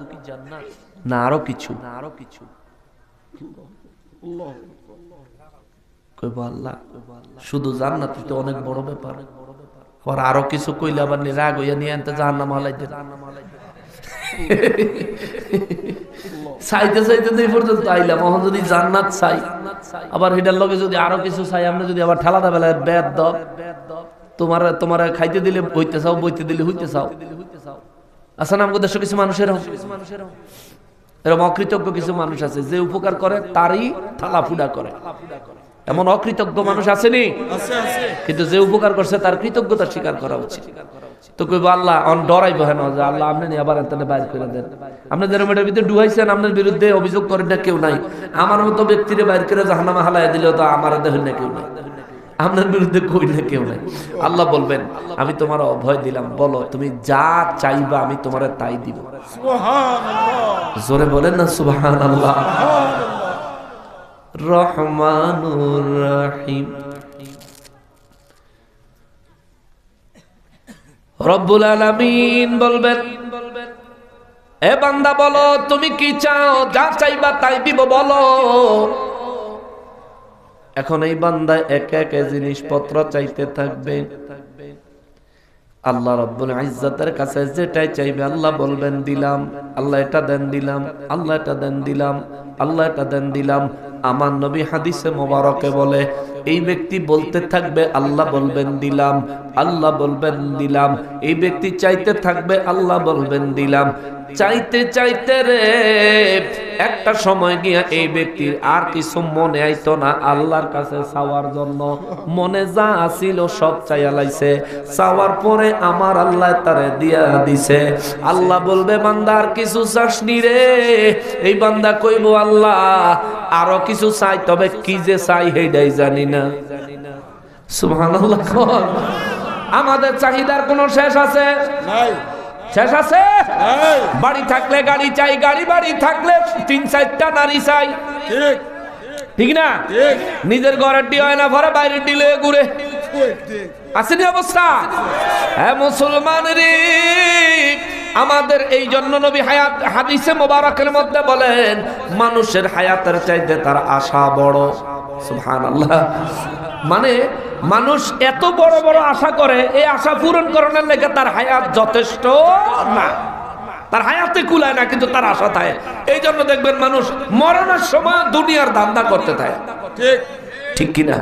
না আরো কিছু? কইব আল্লাহ শুধু জান্নাত তো অনেক বড় ব্যাপার, আবার আরো কিছু কইলে আবার রাগ হইয়া নিয়ে আনতে জাহান্নাম হালাই দেন। চাইতে চাইতে এই পর্যন্ত আইলাম, এখন যদি জান্নাত চাই আবার এটার লগে যদি আরো কিছু চাই, আমরা যদি আবার ঠেলাটা বেলায় বেদ দাও, তোমার খাইতে দিলে বইতে চাও, বইতে দিলে হইতে চাও। আচ্ছা না, আমাদের দেশে কিছু মানুষের এরকম অকৃতজ্ঞ কিছু মানুষ আছে, যে উপকার করে তারই থালা ফুডা করে। এমন অকৃতজ্ঞ মানুষ আসেনি? কিন্তু যে উপকার করছে তার কৃতজ্ঞতা স্বীকার করা উচিত। তো কইব আল্লাহ অন ডরাইব হেন যে আল্লাহ আপনি আবার এখানে বাইর করে দেন, আপনি যেন এটার ভিতরে ডুবাইছেন, আপনার বিরুদ্ধে অভিযোগ করেন না কেউ নাই, আমার মতো ব্যক্তিরে বাইর করে জাহান্নামে হালাই দিলেও তো আমার দেখেন না কেউ নাই, আপনার বিরুদ্ধে কই না কেউ নাই। আল্লাহ বলবেন আমি তোমার অভয় দিলাম, বলো তুমি যা চাইবা আমি তোমার তাই দিব। সুবহানাল্লাহ। জোরে বলেন না সুবহানাল্লাহ। রহমানুর রহিম রব্বুল আলামিন বলবেন, এ বান্দা বলো তুমি কি চাও, যা চাইবা তাই দিব, বলো। এখন এই বান্দা এক এক জিনিসপত্র চাইতে থাকবে। আল্লাহ রাব্বুল ইজ্জতের কাছে যেটাই চাইবে আল্লাহ বলবেন দিলাম, আল্লাহ এটা দেন দিলাম, আল্লাহ এটা দেন দিলাম, আল্লাহ এটা দেন দিলাম। আমার নবী হাদিসে মোবারকে বলে এই ব্যক্তি বলতে থাকবে আল্লাহ বলবেন দিলাম, আল্লাহ বলবেন দিলাম। এই ব্যক্তি চাইতে থাকবে আল্লাহ বলবেন দিলাম। চাইতে চাইতে রে একটা সময় গিয়া এই ব্যক্তির আর কিছু মনে আইতো না আল্লাহর কাছে চাওয়ার জন্য। মনে যা আসিল সব চাইয়া লাইছে। চাওয়ার পরে আমার আল্লাহ তারে দিয়া দিছে। আল্লাহ বলবে বান্দা আর কিছু চাসনি রে? এই বান্দা কইব আল্লাহ আরো কিছু চাই, তবে কি যে চাই হেইডাই জানি না। সুবহানাল্লাহ। আমাদের চাহিদার কোনো শেষ আছে? নাই। শেষ আছে? বাড়ি থাকলে গাড়ি চাই, গাড়ি বাড়ি থাকলে 3-4টা নারী চাই, ঠিক ঠিক না? নিজের ঘরের ডি হয় না, ঘরে বাইরের ডি লয়ে ঘুরে, আসেনি অবস্থা? হ্যাঁ মুসলমান রে, আমাদের এই জন্য নবী হাদিসে মোবারকের মধ্যে বলেন মানুষের হায়াতের চাইতে তার আশা বড়। সুবহানাল্লাহ। মানে মানুষ এত বড় বড় আশা করে, এই আশা পূরণ করার লেগে তার হায়াত যথেষ্ট না, তার হায়াতে কুলায় না, কিন্তু তার আশা থাকে। এই জন্য দেখবেন মানুষ মরণের সময় দুনিয়ার ধান্দা করতে থাকে, ঠিক ঠিক কিনা?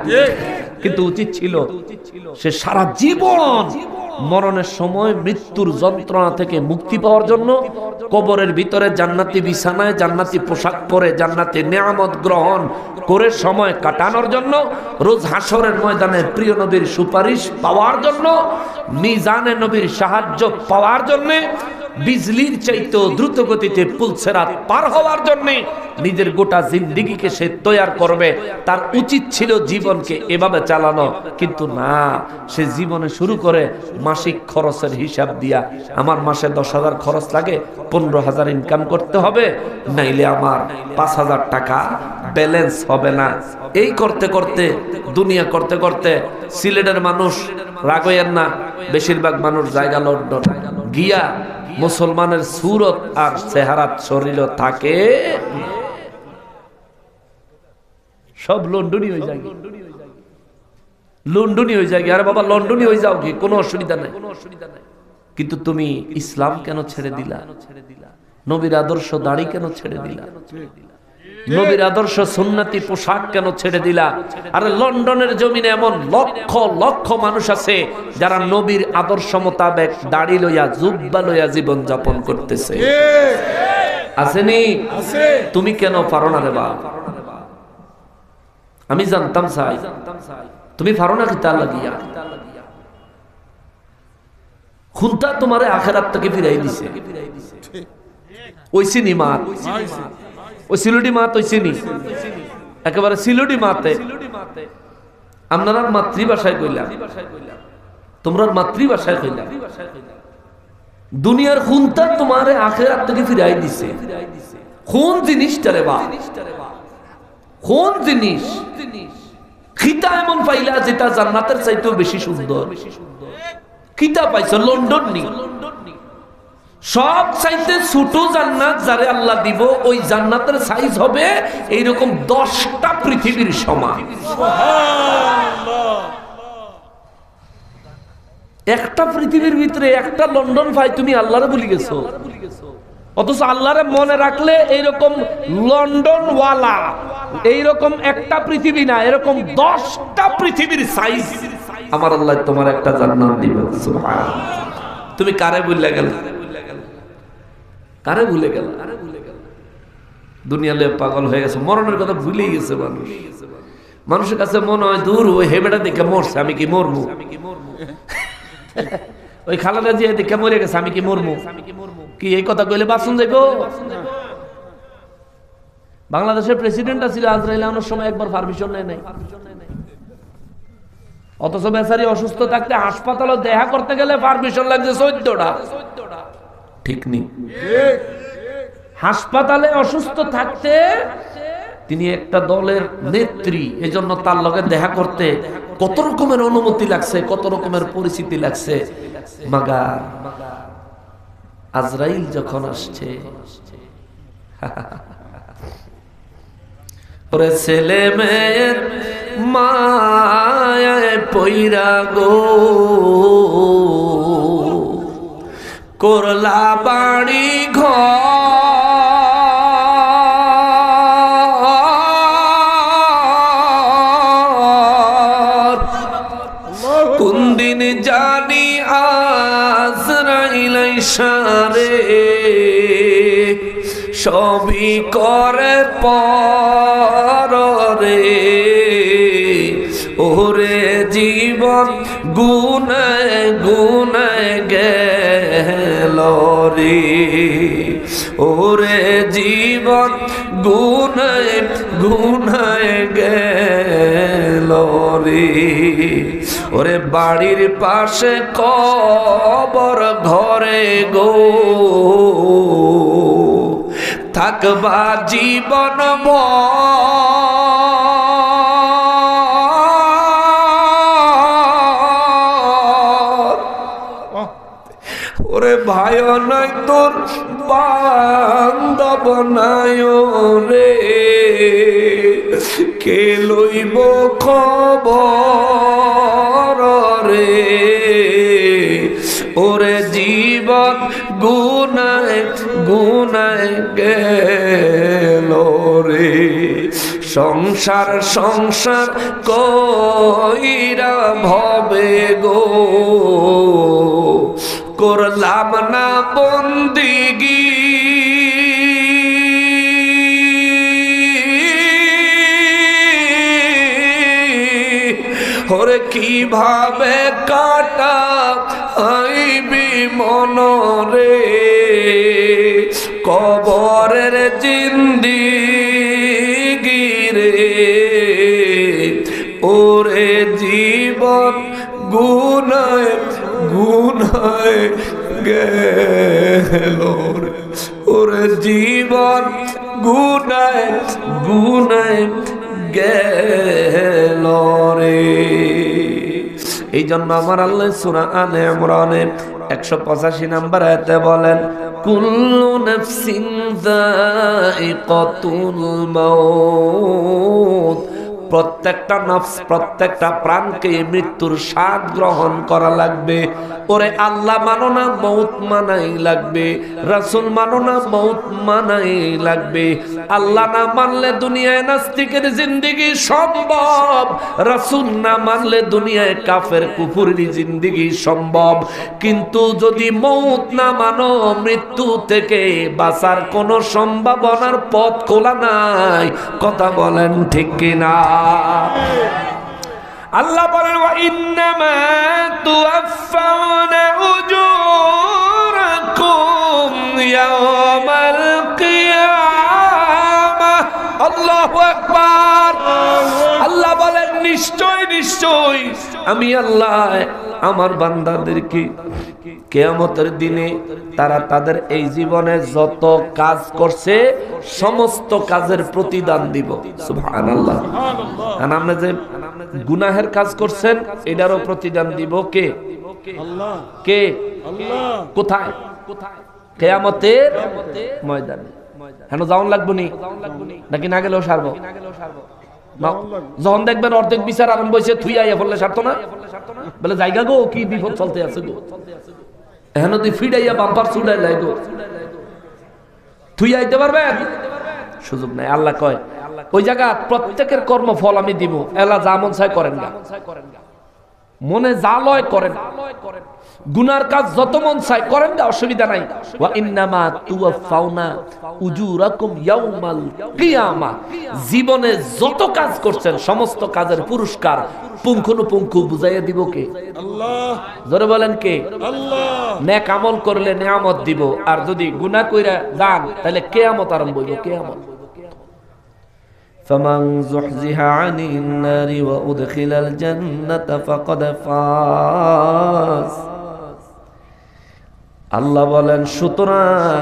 কিন্তু উচিত ছিল সে সারা জীবন মরণের সময় মৃত্যুর যন্ত্রণা থেকে মুক্তি পাওয়ার জন্য কবরের ভিতরে জান্নাতি বিছানায় জান্নাতি পোশাক পরে জান্নাতি নিয়ামত গ্রহণ করে সময় কাটানোর জন্য, রোজ হাসরের ময়দানে প্রিয় নবীর সুপারিশ পাওয়ার জন্য, মিজানে নবীর সাহায্য পাওয়ার জন্য, বিজলির চাইতে দ্রুত গতিতে পুলসেরাত পার হওয়ার জন্য নিজের গোটা জিন্দেগিকে সে তৈয়ার করবে। তার উচিত ছিল জীবনকে এভাবে চালানো, কিন্তু না, সে জীবনে শুরু করে মাসিক খরচের হিসাব দিয়া আমার মাসে 10,000 খরচ লাগে, 15,000 ইনকাম করতে হবে, নাইলে আমার 5,000 টাকা ব্যালেন্স হবে না। এই করতে করতে দুনিয়া করতে করতে সিলেটের মানুষ, রাগ হইয়েন না, বেশিরভাগ মানুষ জায়গা লন্ডন গিয়া মুসলমানের সুরত আর চেহারাত শরীর থাকে সব লন্ডনই হয়ে যায়, লন্ডনই হয়ে যায়। আরে বাবা লন্ডনই হয়ে যাও কি, কোনো অসুবিধা নাই। কিন্তু তুমি ইসলাম কেন ছেড়ে দিলা? নবীর আদর্শ দাড়ি কেন ছেড়ে দিলা? নবীর আদর্শ সুন্নতি পোশাক কেন ছেড়ে দিলা? আরে লন্ডনের জমিনে এমন লক্ষ লক্ষ মানুষ আছে যারা নবীর আদর্শ মোতাবেক দাড়ি লইয়া জুব্বা লইয়া জীবন যাপন করতেছে, আসেনি? তুমি কেন পারো না রে বা? আমি জানতাম চাই তুমি পারো না কিতা লাগিয়া? খুনটা তোমারে আখেরাত থেকে ফিরাই দিছে। ওইসি নি মাত, ওই সিলুডি মাত হইছিনি, একেবারে সিলুডি মাতে। আপনারা মাতৃভাষায় কইলাম, তোমরা মাতৃভাষায় কইলাম। দুনিয়ার খুনটা তোমারে আখেরাত থেকে ফিরাই দিছে। কোন জিনিসটা রে বা? কোন জিনিস? খিতা এমন পাইলা যেটা জান্নাতের চাইতেও বেশি সুন্দর? খিতা পাইছো লন্ডন নি, সব চাইতে ছোট জান্নাত যারে আল্লাহ দিব, ওই জান্নাতের সাইজ হবে এইরকম 10টা পৃথিবীর সমান। একটা পৃথিবীর ভিতরে একটা লন্ডন ভাই, তুমি আল্লাহরে ভুলে গেছো। অথচ আল্লাহরে মনে রাখলে এইরকম লন্ডন ওয়ালা, এইরকম একটা পৃথিবী না, এরকম 10টা পৃথিবীর সাইজ আমার আল্লাহ তোমার একটা জান্নাত দিবে। সুবহানাল্লাহ। তুমি কারে ভুলে গেলে? কারে ভুলে গেল? দুনিয়া লয়ে পাগল হয়ে গেছে, মরণের কথা ভুলেই গেছে মানুষ। মানুষের কাছে মনে হয় দূর ওই হেবেটা দেখে মরছে, আমি কি মরমু? ওই খালাটা যে দেখে মরে গেছে, আমি কি মরমু? কি এই কথা কইলে বাঁচুন যাইব? বাংলাদেশের প্রেসিডেন্ট ছিল আজরাইল আনার সময় একবার পারমিশন নেয় নাই। অথচ বেচারি অসুস্থ থাকতে হাসপাতালে দেখা করতে গেলে পারমিশন লাগছে 14টা। ঠিক নেই? হাসপাতালে অসুস্থ থাকতে তিনি একটা দলের নেত্রী, এজন্য তার লগে দেখা করতে কত রকমের অনুমতি লাগছে, কত রকমের পরিস্থিতি লাগছে। মাগার আজরাইল যখন আসছে, ওরে ছেলে মেয়ের মায়ায় পইরা গো করলা বাড়ি ঘর কোন দিন জানি আজরাইল ইশারে সবই করে পরে ওরে জীবন গুনায় গুনায় গেল রে ওরে জীবন গুনায় গুনায় গেল রে ওরে বাড়ির পাশে কবর ঘরে গো থাকবা জীবন ওরে ভাই নাই তোর বান্ধব নাই রে কে লইব খবর রে ওরে জীবন গুনায় গুনায় গেল রে সংসার সংসার কইরা ভবে গো করলাম না বন্দিগি ওরে কিভাবে কাটা আইবি মনরে কবরের জিন্দিগি রে ওরে জীবন গুনায় গুনায় গেল রে ওরে জীবন গুনায় গুনায় গেল রে এই জন্য আমার আল্লাহ সূরা আলে ইমরানের 185 নম্বর আয়াতে বলেন কুল্লু নাফসিন যায়িকাতুল মাউত প্রত্যেকটা নফস প্রত্যেকটা প্রাণকে মৃত্যুর স্বাদ গ্রহণ করা লাগবে ওরে আল্লাহ মানো না মউত মানাই লাগবে রাসূল মানো না মউত মানাই লাগবে আল্লাহ না মানলে দুনিয়ায় নাস্তিকের জিন্দেগি সম্ভব রাসূল না মানলে দুনিয়ায় কাফের কুফুরের জিন্দেগি সম্ভব কিন্তু যদি মউত না মানো মৃত্যু থেকে বাঁচার কোনো সম্ভাবনার পথ খোলা নাই কথা বলেন ঠিক কিনা আল্লাহ বলেন ওয়া ইন্নামা তুওয়াফাউনা উজুরাকুম ইয়াওমাল কিয়ামাহ আল্লাহু আকবার আল্লাহ বলেন নিশ্চয় নিশ্চয় আমি আল্লাহ আমার বান্দাদেরকে কিয়ামতের দিনে তারা তাদের এই জীবনে যত কাজ করছে সমস্ত কাজের প্রতিদান দিব সুবহানাল্লাহ আর আপনি যে গুনাহের কাজ করছেন এটারও প্রতিদান দিব কে আল্লাহ কে আল্লাহ কোথায় কিয়ামতের ময়দানে হেন যাওন লাগবো নি নাকি না গেলেও সারবো যখন দেখবেন অর্ধেক বিচার আরম্ভ হয়েছে থুই আইয়া বললে সারতো না বলে জায়গা গো কি বিপদ চলতে আছে গো এখন তুই ফিডাইয়া বাম্পার চুড়াই লাই গো থুই আইতে পারবেন সুযোগ নাই আল্লাহ কয় ওই জায়গা প্রত্যেকের কর্মফল আমি দিব এলা যা মন চায় করেন না মনে যা লয় করেন গুনার কাজ যত মন চায় করেন না অসুবিধা নাই ওয়া ইন্নামা তুওয়াফাউনা উজুরাকুম ইয়াউমাল কিয়ামা জীবনে যত কাজ করছেন সমস্ত কাজের পুরস্কার পুঙ্খানুপুঙ্খু বুঝাইয়া দিব কে আল্লাহ জোরে বলেন কে আল্লাহ নেক আমল করলে নিয়ামত দিব আর যদি গুনাহ কইরা যান তাহলে কিয়ামত আরম্ভ হইব কিয়ামত فمن زحزح عن النار وأدخل الجنة فقد فاز আল্লাহ বলেন সুতরাং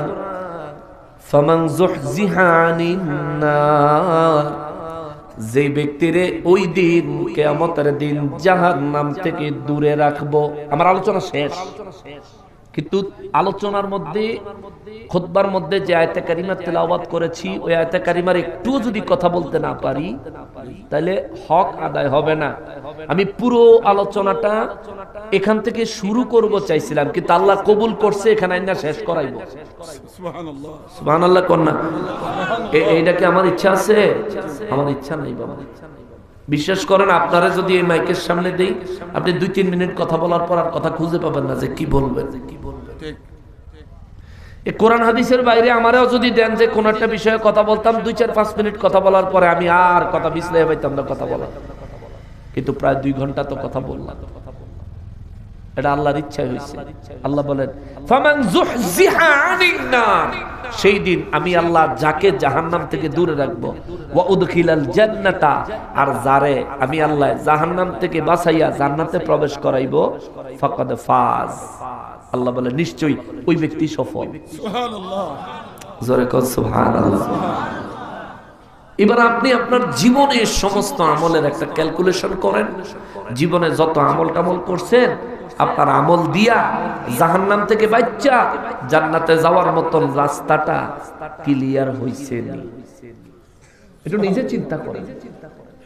ফামান যুহজিহা আনিন নার যে ব্যক্তিরে ওই দিন কিয়ামতের দিন জাহান্নাম থেকে দূরে রাখবো আমার আলোচনা শেষ কিন্তু আলোচনার মধ্যে খুতবার মধ্যে যে আয়াতে কারিমা তেলাওয়াত করেছি ওই আয়াতে কারিমার একটু যদি কথা বলতে না পারি তাহলে হক আদায় হবে না। আমি পুরো আলোচনাটা এখান থেকে শুরু করব চাইছিলাম, কিন্তু আল্লাহ কবুল করছে, এখানে আইনা শেষ করাইব। সুবহানাল্লাহ, সুবহানাল্লাহ কোন না? এইটা কি আমার ইচ্ছা আছে? আমার ইচ্ছা নাই বাবা। বিশ্বাস করেন, আপনারা যদি এই মাইকের সামনে দেই, আপনি 2-3 মিনিট কথা বলার পর আর কথা খুঁজে পাবেন না যে কি বলবেন। এই কোরআন হাদিসের বাইরে আমারও যদি দেন যে কোন একটা বিষয়ে কথা বলতাম, 2-4-5 মিনিট কথা বলার পরে আমি আর কথা বিছলাই পাইতাম না কথা বলা, কিন্তু প্রায় 2 ঘন্টা তো কথা বললাম। এটা আল্লাহর ইচ্ছাই হয়েছে। আল্লাহ বলেন ফামান যুহজিহা আনিন নার, সেই দিন আমি আল্লাহ যাকে জাহান্নাম থেকে দূরে রাখবো, ওয়া উদখিলাল জান্নাতা, আর যারে আমি আল্লাহ জাহান্নাম থেকে বাঁচাইয়া জান্নাতে প্রবেশ করাইবো, ফাকাদ ফাজ, আল্লাহ বলে নিশ্চয়ই ওই ব্যক্তি সফল। সুবহানাল্লাহ, জোরে কর সুবহানাল্লাহ। এবার আপনি আপনার জীবনের সমস্ত আমলের একটা ক্যালকুলেশন করেন। জীবনে যত আমল টামল করছেন, আপনার আমল দিয়া জাহান্নাম থেকে বাঁচা জান্নাতে যাওয়ার মতন রাস্তাটা ক্লিয়ার হইছে নি? একটু নিজে চিন্তা করেন।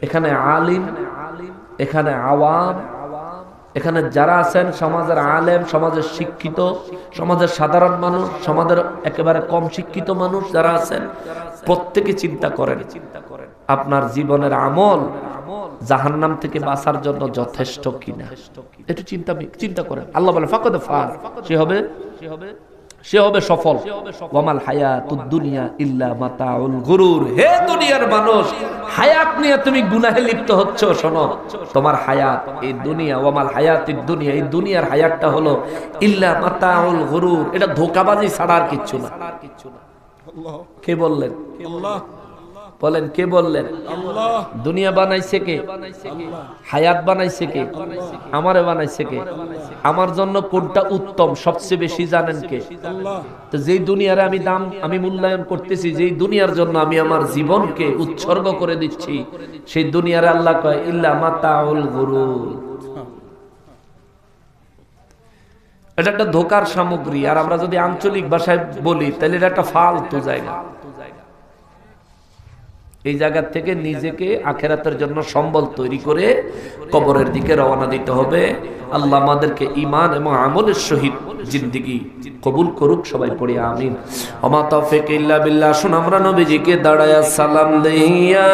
এখানে আলিম, এখানে আওয়াম, এখানে যারা আছেন সমাজের আলেম, সমাজের শিক্ষিত, সমাজের সাধারণ মানুষ, সমাজের একেবারে কম শিক্ষিত মানুষ যারা আছেন, প্রত্যেকে চিন্তা করেন আপনার জীবনের আমল জাহান্নাম থেকে বাঁচার জন্য যথেষ্ট কিনা। একটু চিন্তা করেন। আল্লাহ বলে ফাকাদ ফাজ, সে হবে সফল। ওয়ামাল হায়াতুদ দুনিয়া ইল্লা মাতাউল গুরুর। হে দুনিয়ার মানুষ, হায়াত নিয়ে তুমি গুনাহে লিপ্ত হচ্ছ, শোনো, তোমার হায়াত এই দুনিয়া, ওয়ামাল হায়াতিদ দুনিয়া, এই দুনিয়ার হায়াতটা হলো ইল্লা মাতাউল গুরুর, এটা ধোঁকাবাজি ছাড়া আর কিচ্ছু না। কে বললেন? আল্লাহ। বলেন কে বললেন? আল্লাহ। দুনিয়া বানাইছে কে? হায়াত বানাইছে কে? আমারে বানাইছে কে? আমার জন্য কোনটা উত্তম সবচেয়ে বেশি জানেন কে? আল্লাহ। তো যেই দুনিয়ারে আমি মূল্যায়ন করতেছি, যেই দুনিয়ার জন্য আমি আমার জীবনকে উৎসর্গ করে দিচ্ছি, সেই দুনিয়ারে আল্লাহ কয় ইল্লা মাতাউল গুরুর। এটা একটা ধোকার সামগ্রী। আর আমরা যদি আঞ্চলিক ভাষায় বলি তাহলে এটা একটা ফালতু জায়গা। এই জায়গা থেকে নিজেকে আখেরাতের জন্য সম্বল তৈরি করে কবরের দিকে রওনা দিতে হবে। আল্লাহ আমাদেরকে ঈমান এবং আমলের সহিত জিন্দেগি কবুল করুক। সবাই পড়ি আমিন। ওয়া মা তাওফীক ইল্লা বিল্লাহ। শুন আমরা নবীজিকে দাঁড়ায়া সালাম দেইয়া